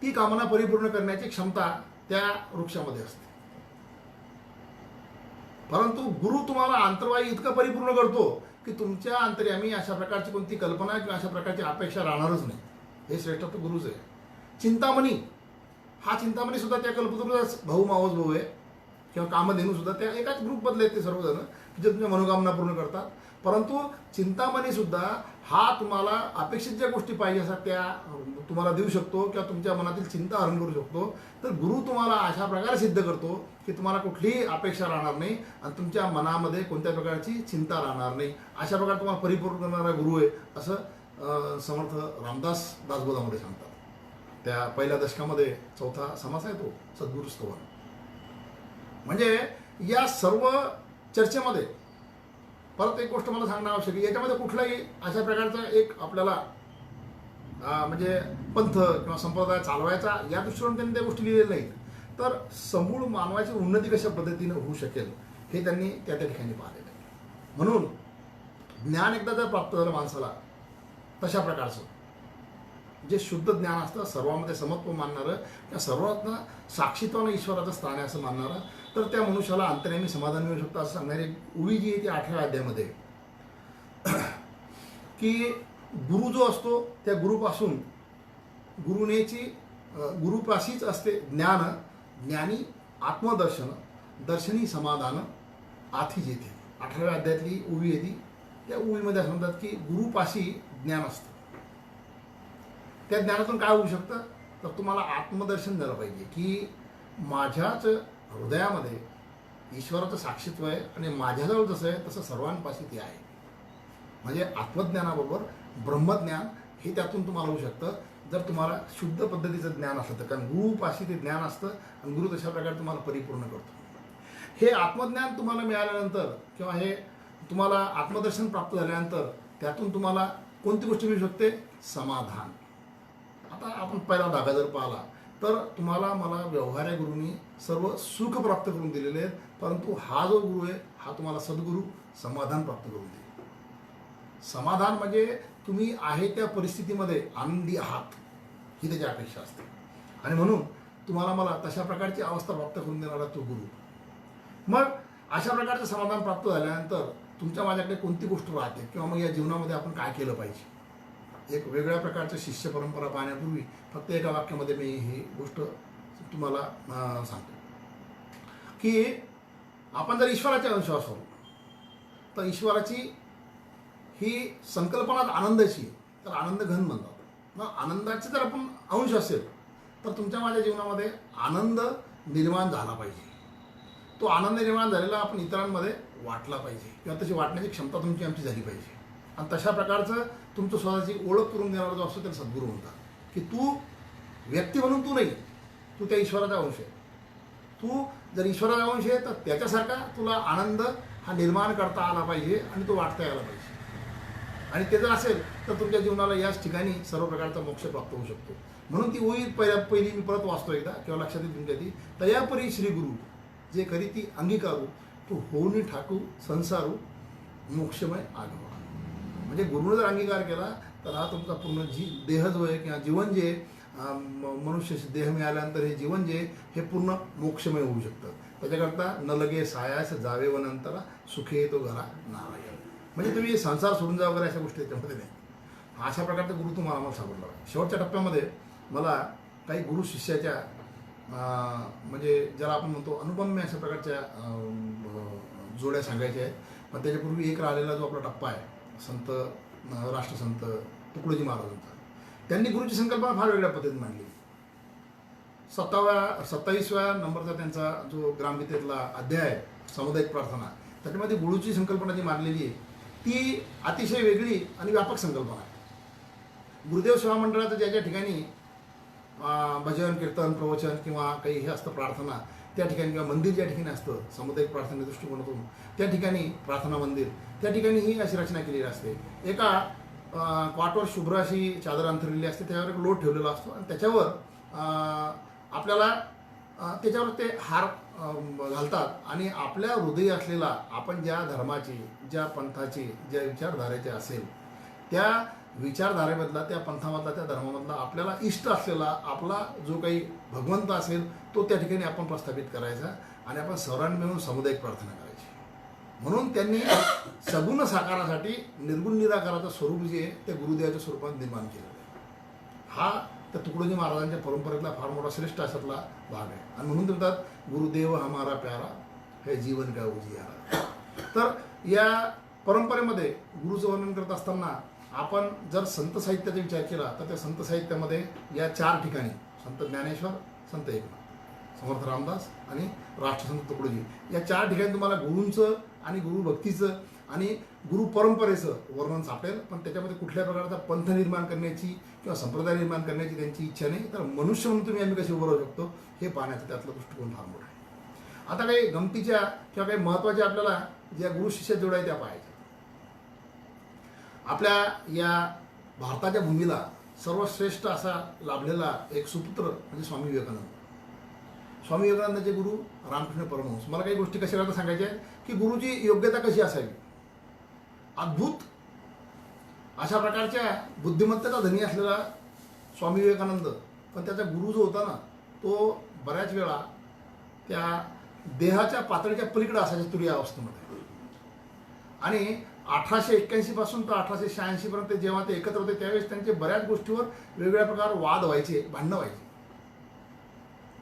ती कामना परिपूर्ण करण्याची क्षमता त्या वृक्षामध्ये असते. परंतु गुरु तुम्हाला अंतर्वायी इतकं परिपूर्ण करतो की तुमच्या अंतर्यामी अशा प्रकारची कोणती कल्पना किंवा अशा प्रकारची अपेक्षा राहणारच नाही. हे श्रेष्ठत्व गुरुच आहे. चिंतामणी चिंतामणी सुद्धा त्या कल्पतरूचा भाऊ मावस भाऊ आहे किंवा कामधेनू सुद्धा त्या एकाच ग्रुपमधले ते सर्वजण जे तुमच्या मनोकामना पूर्ण करतात. परंतु चिंतामणी सुद्धा तुम्हाला अपेक्षित ज्या गोष्टी पाहिजे असतात त्या तुम्हाला देऊ शकतो किंवा तुमच्या मनातील चिंता हरण करू शकतो. तर गुरु तुम्हाला अशा प्रकारे सिद्ध करतो की तुम्हाला कुठलीही अपेक्षा राहणार नाही आणि तुमच्या मनामध्ये कोणत्या प्रकारची चिंता राहणार नाही. अशा प्रकारे तुम्हाला परिपूर्ण करणारा गुरु आहे असं समर्थ रामदास दासबोधामध्ये सांगतात. त्या पहिल्या दशकामध्ये 4था समास आहे तो सद्गुरुस्तवन. म्हणजे या सर्व चर्चेमध्ये परत एक गोष्ट मला सांगणं आवश्यक आहे. याच्यामध्ये कुठलाही अशा प्रकारचा एक आपल्याला म्हणजे पंथ किंवा संप्रदाय चालवायचा या दृष्टीने त्यांनी त्या गोष्टी लिहिलेल्या नाहीत. तर समूळ मानवाची उन्नती कशा पद्धतीने होऊ शकेल हे त्यांनी त्या ठिकाणी पाहिलेलं आहे. म्हणून ज्ञान एकदा जर प्राप्त झालं माणसाला तशा प्रकारचं जे शुद्ध ज्ञान असतं, सर्वांमध्ये समत्व मानणारं, त्या सर्वांना साक्षीत्वानं ईश्वराचं स्थान आहे असं मानणारं, तर त्या मनुष्याला अंतर्यामी समाधान मिळू शकतं असं सांगणारी ओवी जी आहे ती 8व्या अध्यायामध्ये की गुरु जो असतो त्या गुरुपासून गुरुपाशीच असते ज्ञान, ज्ञानी आत्मदर्शन, दर्शनी समाधान आथी जेथे. 18व्या अध्यायातली ओवी आहे ती. त्या ओवीमध्ये असं म्हणतात की गुरुपाशी ज्ञान असतं. त्या ज्ञानातून काय होऊ शकतं तर तुम्हाला आत्मदर्शन झालं पाहिजे की माझ्याच हृदयामध्ये ईश्वराचं साक्षीत्व आहे आणि माझ्याजवळ जसं आहे तसं सर्वांपाशी ते आहे. म्हणजे आत्मज्ञानाबरोबर ब्रह्मज्ञान हे त्यातून तुम्हाला होऊ शकतं जर तुम्हाला शुद्ध पद्धतीचं ज्ञान असलं तर. कारण गुरुपाशी ते ज्ञान असतं आणि गुरु तशा प्रकारे तुम्हाला परिपूर्ण करतो. हे आत्मज्ञान तुम्हाला मिळाल्यानंतर किंवा हे तुम्हाला आत्मदर्शन प्राप्त झाल्यानंतर त्यातून तुम्हाला कोणती गोष्ट मिळू शकते? समाधान. आता आपण पहिला धागा जर पाहिला तर तुम्हाला मला व्यवहार्य गुरुंनी सर्व सुख प्राप्त करून दिलेले आहेत, परंतु हा जो गुरु आहे हा तुम्हाला सद्गुरू समाधान प्राप्त करून देईल. समाधान म्हणजे तुम्ही आहे त्या परिस्थितीमध्ये आनंदी आहात ही त्याची अपेक्षा असते आणि म्हणून तुम्हाला मला तशा प्रकारची अवस्था प्राप्त करून देणारा तो गुरु. मग अशा प्रकारचं समाधान प्राप्त झाल्यानंतर तुमच्या माझ्याकडे कोणती गोष्ट राहते किंवा मग या जीवनामध्ये आपण काय केलं पाहिजे. एक वेगळ्या प्रकारचं शिष्य परंपरा पाहण्यापूर्वी फक्त एका वाक्यामध्ये मी ही गोष्ट तुम्हाला सांगतो की आपण जर ईश्वराच्या अंश असू तर ईश्वराची ही संकल्पनाच आनंदाची तर आनंद घन म्हणतात. मग आनंदाचे जर आपण अंश असेल तर तुमच्या माझ्या जीवनामध्ये आनंद निर्माण झाला पाहिजे. तो आनंद निर्माण झालेला आपण इतरांमध्ये वाटला पाहिजे किंवा तशी वाटण्याची क्षमता तुमची आमची झाली पाहिजे. आणि तशा प्रकारचं तुमचं स्वतःची ओळख करून देणारा जो असतो त्याला सद्गुरू म्हणतात. की तू व्यक्ती म्हणून तू नाही, तू त्या ईश्वराचा अंश आहे. तू जर ईश्वराचा अंश आहे तर त्याच्यासारखा तुला आनंद हा निर्माण करता आला पाहिजे आणि तो वाटता यायला पाहिजे. आणि ते जर असेल तर तुमच्या जीवनाला याच ठिकाणी सर्व प्रकारचा मोक्ष प्राप्त होऊ शकतो. म्हणून ती ओळी पहिली मी परत वाचतो एकदा किंवा लक्षात येईल तुमच्या ती. तयापरी श्री गुरु जे करी ती अंगीकारू तू होऊन ठाकू संसारू मोक्षमय आगवा. म्हणजे गुरुने जर अंगीकार केला तर हा तुमचा पूर्ण देह जो आहे किंवा जीवन जे मनुष्य देह मिळाल्यानंतर हे जीवन जे हे पूर्ण मोक्षमय होऊ शकतं. त्याच्याकरता न लगे सायास जावे वनंतरा सुखे येतो घरा नारायण. म्हणजे तुम्ही संसार सोडून जा वगैरे अशा गोष्टी त्याच्यामध्ये नाही. अशा प्रकारचा गुरु तुम्हाला आम्हाला सापडला. शेवटच्या टप्प्यामध्ये मला काही गुरु शिष्याच्या म्हणजे ज्याला आपण म्हणतो अनुपम्य अशा प्रकारच्या जोड्या सांगायच्या आहेत. पण त्याच्यापूर्वी एक राहिलेला जो आपला टप्पा आहे संत राष्ट्रसंत तुकडोजी महाराजांचा, त्यांनी गुरुची संकल्पना फार वेगळ्या पद्धतीने मांडली. 27व्या नंबरचा त्यांचा जो ग्रामगीतेतला अध्याय आहे सामुदायिक प्रार्थना, त्याच्यामध्ये गुरुची संकल्पना जी मांडलेली आहे ती अतिशय वेगळी आणि व्यापक संकल्पना आहे. गुरुदेव सेवा मंडळाचं ज्या ज्या ठिकाणी भजन कीर्तन प्रवचन किंवा काही हे असतं प्रार्थना, त्या ठिकाणी किंवा मंदिर ज्या ठिकाणी असतं सामुदायिक प्रार्थनेच्या दृष्टिकोनातून, त्या ठिकाणी प्रार्थना मंदिर त्या ठिकाणी ही अशी रचना केलेली असते. एका क्वाटवर शुभ्र अशी चादर अंथरलेली असते, त्याच्यावर एक लोट ठेवलेला असतो आणि त्याच्यावर आपल्याला त्याच्यावर ते हार घालतात आणि आपल्या हृदयी असलेला आपण ज्या धर्माची ज्या पंथाची ज्या विचारधारेचे असेल त्या विचारधारेमधला त्या पंथामधला त्या धर्मामधला आपल्याला इष्ट असलेला आपला जो काही भगवंत असेल तो त्या ठिकाणी आपण प्रस्थापित करायचा आणि आपण सर्वांनी मिळून सामुदायिक प्रार्थना करायची. म्हणून त्यांनी सगुण साकारासाठी निर्गुण निराकाराचं स्वरूप जे आहे ते गुरुदेवाच्या स्वरूपात निर्माण केलेलं आहे. हा त्या तुकडोजी महाराजांच्या परंपरेतला फार मोठा श्रेष्ठ अशातला भाग आहे. आणि म्हणून ते म्हणतात गुरुदेव हमारा प्यारा हे जीवन का उजियारा. तर या परंपरेमध्ये गुरुचं वर्णन करत असताना आपण जर संत साहित्याचा विचार केला तर त्या संत साहित्यामध्ये या 4 ठिकाणी संत ज्ञानेश्वर, संत एकनाथ, समर्थ रामदास आणि राष्ट्रसंत तुकडोजी या 4 ठिकाणी तुम्हाला गुरूंचं आणि गुरुभक्तीचं आणि गुरु परंपरेचं वर्णन सापडेल. पण त्याच्यामध्ये कुठल्या प्रकारचा पंथ निर्माण करण्याची किंवा संप्रदाय निर्माण करण्याची त्यांची इच्छा नाही. तर मनुष्य म्हणून तुम्ही आम्ही कसे उभं राहू शकतो हे पाहण्याचा त्यातला दृष्टिकोन फार मोठा आहे. आता काही गमतीच्या किंवा काही महत्त्वाच्या आपल्याला ज्या गुरु शिष्य जोड्या आहेत त्या पाहायच्या. आपल्या या भारताच्या भूमीला सर्वश्रेष्ठ असा लाभलेला एक सुपुत्र म्हणजे स्वामी विवेकानंद. स्वामी विवेकानंदाचे गुरु रामकृष्ण परमहंस. मला काही गोष्टी कशा करता सांगायच्या आहेत की गुरुची योग्यता कशी असावी. अद्भुत अशा प्रकारच्या बुद्धिमत्तेचा धनी असलेला स्वामी विवेकानंद, पण त्याचा गुरु जो होता ना तो बऱ्याच वेळा त्या देहाच्या पातळीच्या पलीकडे असायच्या तुरीय अवस्थेमध्ये. आणि 1881 पासून तर 1886 पर्यंत जेव्हा ते एकत्र होते त्यावेळेस त्यांचे बऱ्याच गोष्टीवर वेगवेगळ्या प्रकार वाद व्हायचे, भांडणं व्हायचे.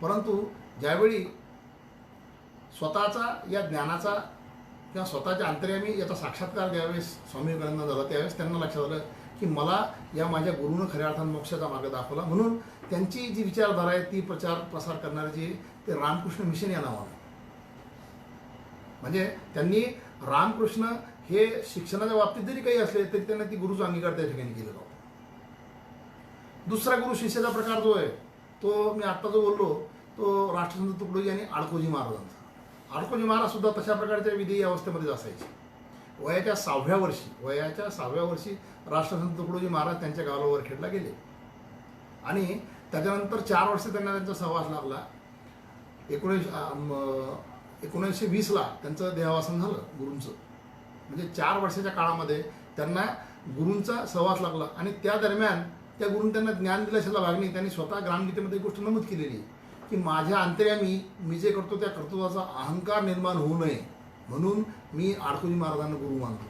परंतु ज्यावेळी स्वतःचा या ज्ञानाचा किंवा स्वतःच्या अंतर्यामी याचा साक्षात्कार ज्यावेळेस स्वामी विवेकानंद झाला त्यावेळेस त्यांना लक्षात आलं की मला या माझ्या गुरुनं खऱ्या अर्थानं मोक्षाचा मार्ग दाखवला. म्हणून त्यांची जी विचारधारा आहे ती प्रचार प्रसार करणारे ते रामकृष्ण मिशन या नावाने, म्हणजे त्यांनी रामकृष्ण हे शिक्षणाच्या बाबतीत जरी काही असले तरी त्यांना ती गुरुचा अंगीकार त्या ठिकाणी केलेला होता. दुसरा गुरु शिष्याचा प्रकार जो आहे तो मी आत्ता जो बोललो तो राष्ट्रसंत तुकडोजी आणि आडकोजी महाराजांचा. आडकोजी महाराज सुद्धा तशा प्रकारच्या विधेयी अवस्थेमध्ये असायचे. वयाच्या 6व्या वर्षी राष्ट्रसंत तुकडोजी महाराज त्यांच्या गावाला वरखेडला गेले आणि त्याच्यानंतर 4 वर्ष त्यांना त्यांचा सहवास लागला. 1920ला त्यांचं देहावसन झालं गुरूंचं. म्हणजे 4 वर्षाच्या काळामध्ये त्यांना गुरूंचा सहवास लागला आणि त्या दरम्यान त्या गुरूंनी त्यांना ज्ञान दिल्याशिवाय भाग नाही. त्यांनी स्वतः ग्रामगीतेमध्ये एक गोष्ट नमूद केलेली आहे की माझ्या अंतर्यामी मी जे करतो त्या कर्तृत्वाचा अहंकार निर्माण होऊ नये म्हणून मी आडकोजी महाराजांना गुरु मानतो.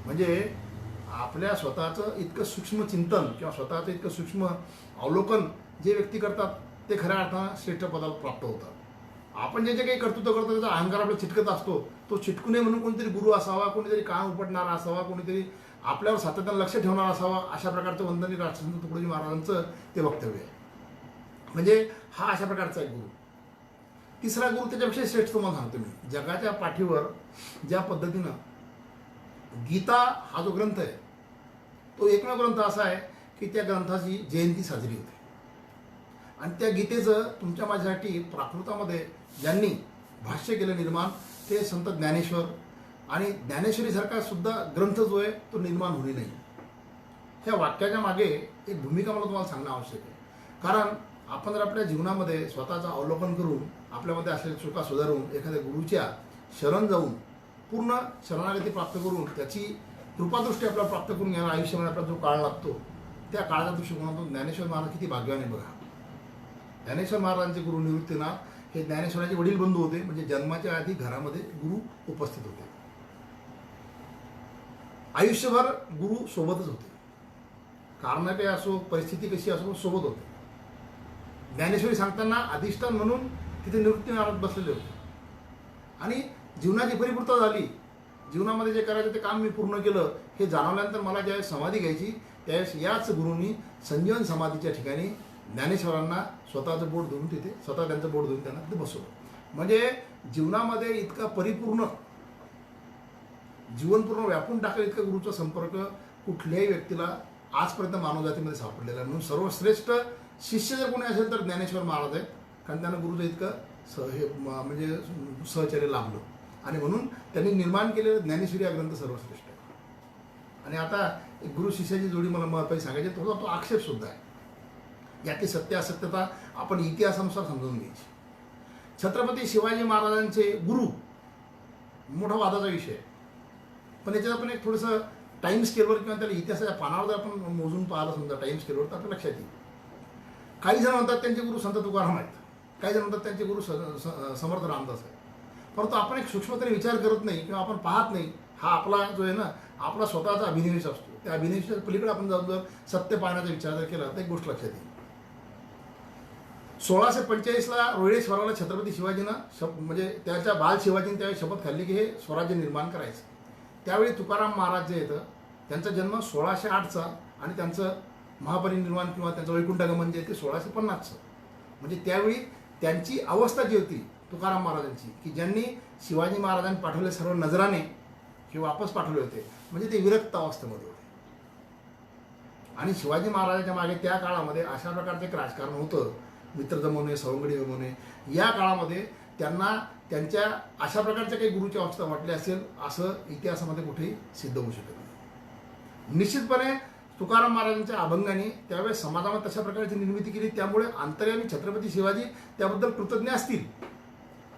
म्हणजे आपल्या स्वतःचं इतकं सूक्ष्म चिंतन किंवा स्वतःचं इतकं सूक्ष्म अवलोकन जे व्यक्ती करतात ते खऱ्या अर्थानं श्रेष्ठ पदाला प्राप्त होतात. आपण जे काही कर्तृत्व करतो त्याचा अहंकार आपला चिटकत असतो. तो चिटकू नये म्हणून कोणीतरी गुरु असावा, कोणीतरी कान उपटणारा असावा, कोणीतरी आपल्यावर सातत्यानं लक्ष ठेवणारा असावा. अशा प्रकारचं वंदनीय राष्ट्रसंत तुकडोजी महाराजांचं ते वक्तव्य आहे. म्हणजे हा अशा प्रकारचा एक गुरु. तिसरा गुरु त्याच्यापेक्षा श्रेष्ठ तुम्हाला सांगतो मी. जगाच्या पाठीवर ज्या पद्धतीनं गीता हा जो ग्रंथ आहे तो एकमेव ग्रंथ असा आहे की त्या ग्रंथाची जयंती साजरी होते. आणि त्या गीतेचं तुमच्या माझ्यासाठी प्राकृतामध्ये ज्यांनी भाष्य केलं निर्माण ते संत ज्ञानेश्वर. आणि ज्ञानेश्वरीसारखा सुद्धा ग्रंथ जो आहे तो निर्माण होणे नाही. ह्या वाक्याच्या मागे एक भूमिका मला तुम्हाला सांगणं आवश्यक आहे. कारण आपण जर आपल्या जीवनामध्ये स्वतःचं अवलोकन करून आपल्यामध्ये असलेल्या चुका सुधारून एखाद्या गुरुच्या शरण जाऊन पूर्ण शरणागती प्राप्त करून त्याची कृपादृष्टी आपल्याला प्राप्त करून घ्यायला आयुष्यामध्ये आपला जो काळ लागतो त्या काळाच्या दृष्टिकोनातून ज्ञानेश्वर महाराज किती भाग्यवान आहे बघा. ज्ञानेश्वर महाराजांचे गुरु निवृत्तीनाथ हे ज्ञानेश्वराचे वडील बंधू होते. म्हणजे जन्माच्या आधी घरामध्ये गुरु उपस्थित होते. आयुष्यभर गुरु सोबतच होते. कारणाटे असो परिस्थिती कशी असो सोबत होते. ज्ञानेश्वरी सांगताना अधिष्ठान म्हणून तिथे निवृत्ती महाराज बसलेले होते. आणि जीवनाची परिपूर्तता झाली, जीवनामध्ये जे करायचं ते काम मी पूर्ण केलं हे जाणवल्यानंतर मला ज्यावेळेस समाधी घ्यायची त्यावेळेस याच गुरूंनी संजीवन समाधीच्या ठिकाणी ज्ञानेश्वरांना स्वतःचं बोट धरून तिथे स्वतः त्यांचं बोट धरून त्यांना तिथे बसवलं. म्हणजे जीवनामध्ये इतका परिपूर्ण जीवन पूर्ण व्यापून टाकेल इतका गुरुचा संपर्क कुठल्याही व्यक्तीला आजपर्यंत मानवजातीमध्ये सापडलेला. म्हणून सर्वश्रेष्ठ शिष्य जर कोणी असेल तर ज्ञानेश्वर महाराज आहेत, कारण त्यांना गुरुचं इतकं म्हणजे सहचर्य लाभलं आणि म्हणून त्यांनी निर्माण केलेलं ज्ञानेश्वरी हा ग्रंथ सर्वश्रेष्ठ आहे. आणि आता एक गुरु शिष्याची जोडी मला महत्त्वाची सांगायची, थोडा तो आक्षेप सुद्धा आहे. यातली सत्य असत्यता आपण इतिहासानुसार समजून घ्यायची. छत्रपती शिवाजी महाराजांचे गुरु मोठा वादाचा विषय आहे, पण याच्यात आपण एक थोडंसं टाईम स्केलवर किंवा त्याला इतिहासाच्या पानावर जर आपण मोजून पाहिलं समजा टाईम स्केलवर तर आपल्या लक्षात येईल. काही जण म्हणतात त्यांचे गुरु संत तुकाराम आहेत, काही जण म्हणतात त्यांचे गुरु समर्थ रामदास आहेत. परंतु आपण एक सूक्ष्मतेने विचार करत नाही किंवा आपण पाहत नाही. हा आपला जो आहे ना आपला स्वतःचा अभिनिवेश असतो. त्या अभिनिवेशाच्या पलीकडे आपण जाऊन जर सत्य पाहण्याचा विचार जर केला तर एक गोष्ट लक्षात येईल. 1645ला रोहिडेश्वराला छत्रपती शिवाजीनं म्हणजे त्याच्या बाल शिवाजीने त्यावेळी शपथ खाल्ली की हे स्वराज्य निर्माण करायचं. त्यावेळी तुकाराम महाराज जे येतं त्यांचा जन्म 1608चा आणि त्यांचं महापरिनिर्वाण किंवा त्यांचं वैकुंठगमन जे आहे ते 1650चं. म्हणजे त्यावेळी त्यांची अवस्था जी होती तुकाराम महाराजांची की ज्यांनी शिवाजी महाराजांनी पाठवले सर्व नजराने हे वापस पाठवले होते, म्हणजे ते विरक्त अवस्थेमध्ये होते. आणि शिवाजी महाराजांच्या मागे त्या काळामध्ये अशा प्रकारचं एक राजकारण होतं, मित्र जमवणे सवंगडी जमवणे. या काळामध्ये त्यांना त्यांच्या अशा प्रकारच्या काही गुरुची अवस्था वाटली असेल असं इतिहासामध्ये कुठेही सिद्ध होऊ शकत नाही. निश्चितपणे तुकाराम महाराजांच्या अभंगाने त्यावेळेस समाजामध्ये तशा प्रकारची निर्मिती केली, त्यामुळे अंतर्यामी छत्रपती शिवाजी त्याबद्दल कृतज्ञ असतील.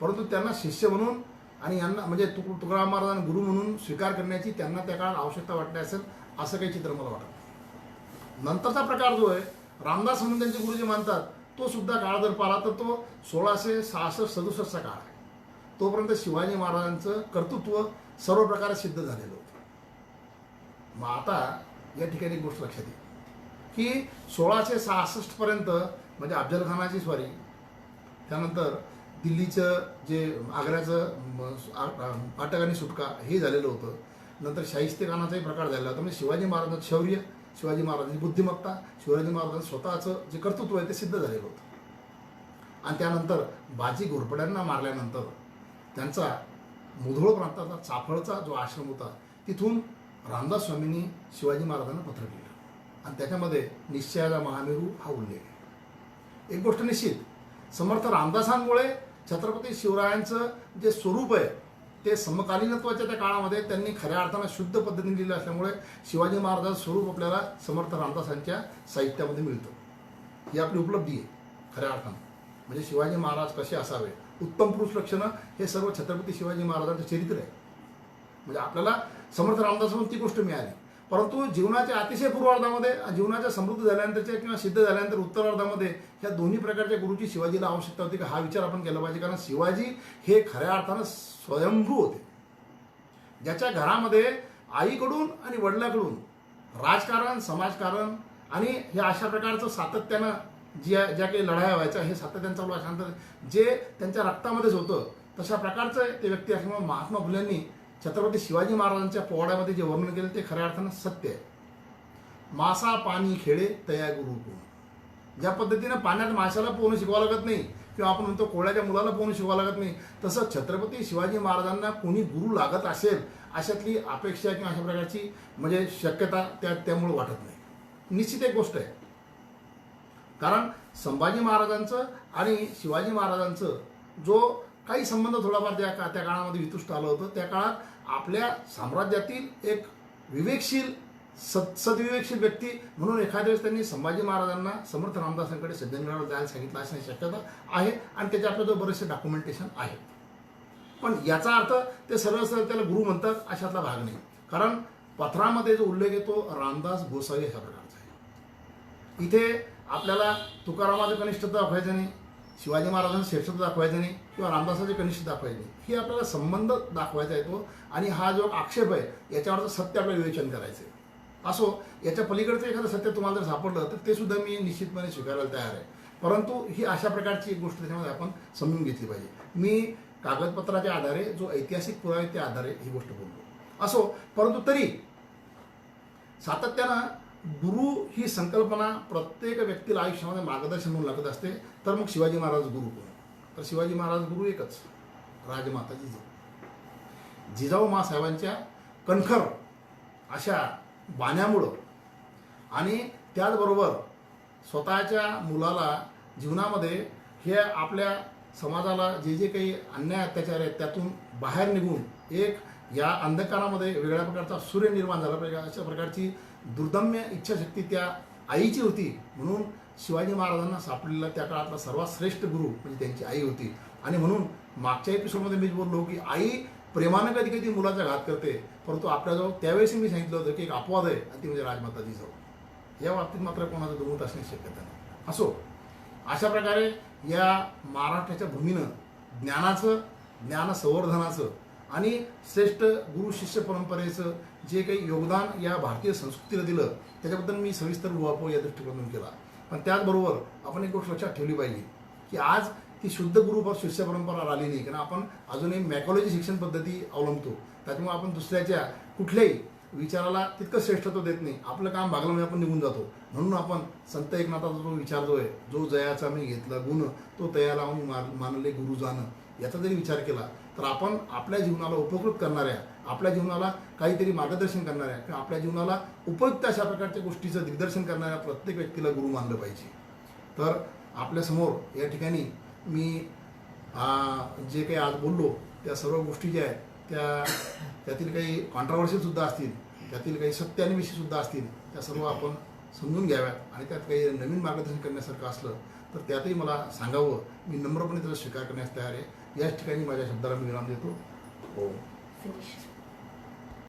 परंतु त्यांना शिष्य म्हणून आणि यांना म्हणजे तुकाराम महाराजांना गुरु म्हणून स्वीकार करण्याची त्यांना त्या काळात आवश्यकता वाटली असेल असं काही चित्र मला वाटत नाही. नंतरचा प्रकार जो आहे रामदास म्हणून त्यांचे गुरुजी मानतात तो सुद्धा काळ जर पाहिला तर तो 1666-67चा काळ आहे. तोपर्यंत शिवाजी महाराजांचं कर्तृत्व सर्व प्रकारे सिद्ध झालेलं होतं. मग आता या ठिकाणी एक गोष्ट लक्षात येईल की 1666 पर्यंत म्हणजे अफजल खानाची स्वारी, त्यानंतर दिल्लीचं जे आग्र्याचं अटक आणि सुटका हे झालेलं होतं. नंतर शाहिस्तेखानाचाही प्रकार झालेला होता. म्हणजे शिवाजी महाराजांचं शौर्य, शिवाजी महाराजांची बुद्धिमत्ता, शिवाजी महाराजांचं स्वतःचं जे कर्तृत्व आहे ते सिद्ध झालेलं होतं. आणि त्यानंतर बाजी घोरपड्यांना मारल्यानंतर त्यांचा मुधोळ प्रांताचा चाफळचा जो आश्रम होता तिथून रामदास स्वामींनी शिवाजी महाराजांना पत्र लिहिलं आणि त्याच्यामध्ये निश्चयाचा महामेरू हा उल्लेख आहे. एक गोष्ट निश्चित, समर्थ रामदासांमुळे छत्रपती शिवरायांचं जे स्वरूप आहे ते समकालीनत्वाच्या त्या काळामध्ये त्यांनी खऱ्या अर्थानं शुद्ध पद्धतीने लिहिलं असल्यामुळे शिवाजी महाराजांचं स्वरूप आपल्याला समर्थ रामदासांच्या साहित्यामध्ये मिळतं. ही आपली उपलब्धी आहे खऱ्या अर्थानं. म्हणजे शिवाजी महाराज कसे असावे, उत्तम पुरुष लक्षणं हे सर्व छत्रपती शिवाजी महाराजांचं चरित्र आहे. म्हणजे आपल्याला समर्थ रामदासांची ती गोष्ट मिळाली. परंतु जीवनाच्या अतिशय पूर्वार्धामध्ये, जीवनाच्या समृद्ध झाल्यानंतरच्या किंवा सिद्ध झाल्यानंतर उत्तरार्धामध्ये ह्या दोन्ही प्रकारच्या गुरुची शिवाजीला आवश्यकता होती का हा विचार आपण केला पाहिजे. कारण शिवाजी हे खऱ्या अर्थानं स्वयंभू होते, ज्याच्या घरामध्ये आईकडून आणि वडिलाकडून राजकारण, समाजकारण आणि हे अशा प्रकारचं सातत्यानं ज्या काही लढाया व्हायच्या हे सातत्यानं चालू असल्यानंतर जे त्यांच्या रक्तामध्येच होतं तशा प्रकारचं ते व्यक्ती असल्यामुळे महात्मा फुलेंनी छत्रपती शिवाजी महाराजांच्या पोवाड्यामध्ये जे वर्णन केलं ते खऱ्या अर्थानं सत्य आहे. मासा पाणी खेळे तया गुरु कोण. ज्या पद्धतीनं पाण्यात माशाला पोहणं शिकवावं लागत नाही किंवा आपण म्हणतो कोळ्याच्या मुलाला पोहणं शिकवावं लागत नाही, तसं छत्रपती शिवाजी महाराजांना कोणी गुरु लागत असेल अशातली अपेक्षा किंवा अशा प्रकारची म्हणजे शक्यता त्यामुळे वाटत नाही. निश्चित एक गोष्ट आहे, कारण संभाजी महाराजांचं आणि शिवाजी महाराजांचं जो काही संबंध थोडाफार त्या काळामध्ये वितुष्ट आलं होतं, त्या काळात आपल्या साम्राज्यातील एक विवेकशील सद्विवेकशील व्यक्ती म्हणून एखाद्या वेळेस त्यांनी संभाजी महाराजांना समर्थ रामदासांकडे सज्जनगडावर जायला सांगितलं असण्याची शक्यता आहे आणि त्याच्या आपल्याजवळ बरेचसे डॉक्युमेंटेशन आहे. पण याचा अर्थ ते सरळ सरळ त्याला गुरु म्हणतात अशातला भाग नाही. कारण पत्रामध्ये जो उल्लेख येतो रामदास गोसावी अशा प्रकारचा आहे. इथे आपल्याला तुकारामाचं कनिष्ठता दाखवायचं नाही, शिवाजी महाराजांचं श्रेष्ठता दाखवायचं नाही किंवा रामदासाचे कनिष्ठ दाखवायचे नाही. ही आपल्याला संबंध दाखवायचा येतो आणि हा जो आक्षेप आहे याच्यावरचं सत्य आपल्याला विवेचन करायचं आहे. असो, याच्या पलीकडचं एखादं सत्य तुम्हाला जर सापडलं तर ते सुद्धा मी निश्चितपणे स्वीकारायला तयार आहे. परंतु ही अशा प्रकारची एक गोष्ट त्याच्यामध्ये आपण समजून घेतली पाहिजे. मी कागदपत्राच्या आधारे जो ऐतिहासिक पुरावे त्या आधारे ही गोष्ट बोललो असो, परंतु तरी सातत्यानं गुरु ही संकल्पना प्रत्येक व्यक्तीला आयुष्यामध्ये मार्गदर्शन म्हणून लागत असते. तर मग शिवाजी महाराज गुरु कोण? तर शिवाजी महाराज गुरु एकच, राजमाता जिजाऊ. जिजाऊ मासाहेबांच्या कणखर अशा बाण्यामुळं आणि त्याचबरोबर स्वतःच्या मुलाला जीवनामध्ये हे आपल्या समाजाला जे जे काही अन्याय अत्याचार आहेत त्यातून बाहेर निघून एक या अंधकारामध्ये वेगळ्या प्रकारचा सूर्य निर्माण झाला पाहिजे अशा प्रकारची दुर्दम्य इच्छाशक्ती त्या आईची होती. म्हणून शिवाजी महाराजांना सापडलेला त्या काळातला सर्वात श्रेष्ठ गुरु म्हणजे त्यांची आई होती. आणि म्हणून मागच्या एपिसोडमध्ये मी बोललो की आई प्रेमानं कधी कधी मुलाचा घात करते, परंतु आपल्याजवळ त्यावेळेस मी सांगितलं होतं की एक अपवाद आहे आणि ती म्हणजे राजमाता जिजाऊ. या बाबतीत मात्र कोणाचं दुमत असण्याची शक्यता नाही. असो, अशा प्रकारे या महाराष्ट्राच्या भूमीनं ज्ञानाचं, ज्ञान संवर्धनाचं आणि श्रेष्ठ गुरु शिष्य परंपरेचं जे काही योगदान या भारतीय संस्कृतीला दिलं त्याच्याबद्दल मी सविस्तर उहापोह या दृष्टिकोनातून केला. पण त्याचबरोबर आपण एक गोष्ट लक्षात ठेवली पाहिजे की आज ती शुद्ध गुरु शिष्य परंपरा आली नाही, कारण आपण अजूनही मॅकॉलॉजी शिक्षण पद्धती अवलंबतो. त्याच्यामुळे आपण दुसऱ्याच्या कुठल्याही विचाराला तितकं श्रेष्ठत्व देत नाही. आपलं काम भागलं म्हणजे आपण निघून जातो. म्हणून आपण संत एकनाथाचा जो विचार जो आहे, जो जयाचा मी घेतला गुण तो तयाला मानले गुरु जाणं, याचा जरी विचार केला तर आपण आपल्या जीवनाला उपकृत करणाऱ्या, आपल्या जीवनाला काहीतरी मार्गदर्शन करणाऱ्या किंवा आपल्या जीवनाला उपयुक्त अशा प्रकारच्या गोष्टीचं दिग्दर्शन करणाऱ्या प्रत्येक व्यक्तीला गुरु मानलं पाहिजे. तर आपल्यासमोर या ठिकाणी मी जे काही आज बोललो त्या सर्व गोष्टी ज्या आहेत त्यातील काही कॉन्ट्रावर्शियलसुद्धा असतील, त्यातील काही सत्य आणि विषयसुद्धा असतील, त्या सर्व आपण समजून घ्याव्यात. आणि त्यात काही नवीन मार्गदर्शन करण्यासारखं असलं तर त्यातही मला सांगावं. मी नम्रपणे त्याचा स्वीकार करण्यास तयार आहे. याच ठिकाणी माझ्या शब्दाला मी विराम देतो. हो. फिनिश.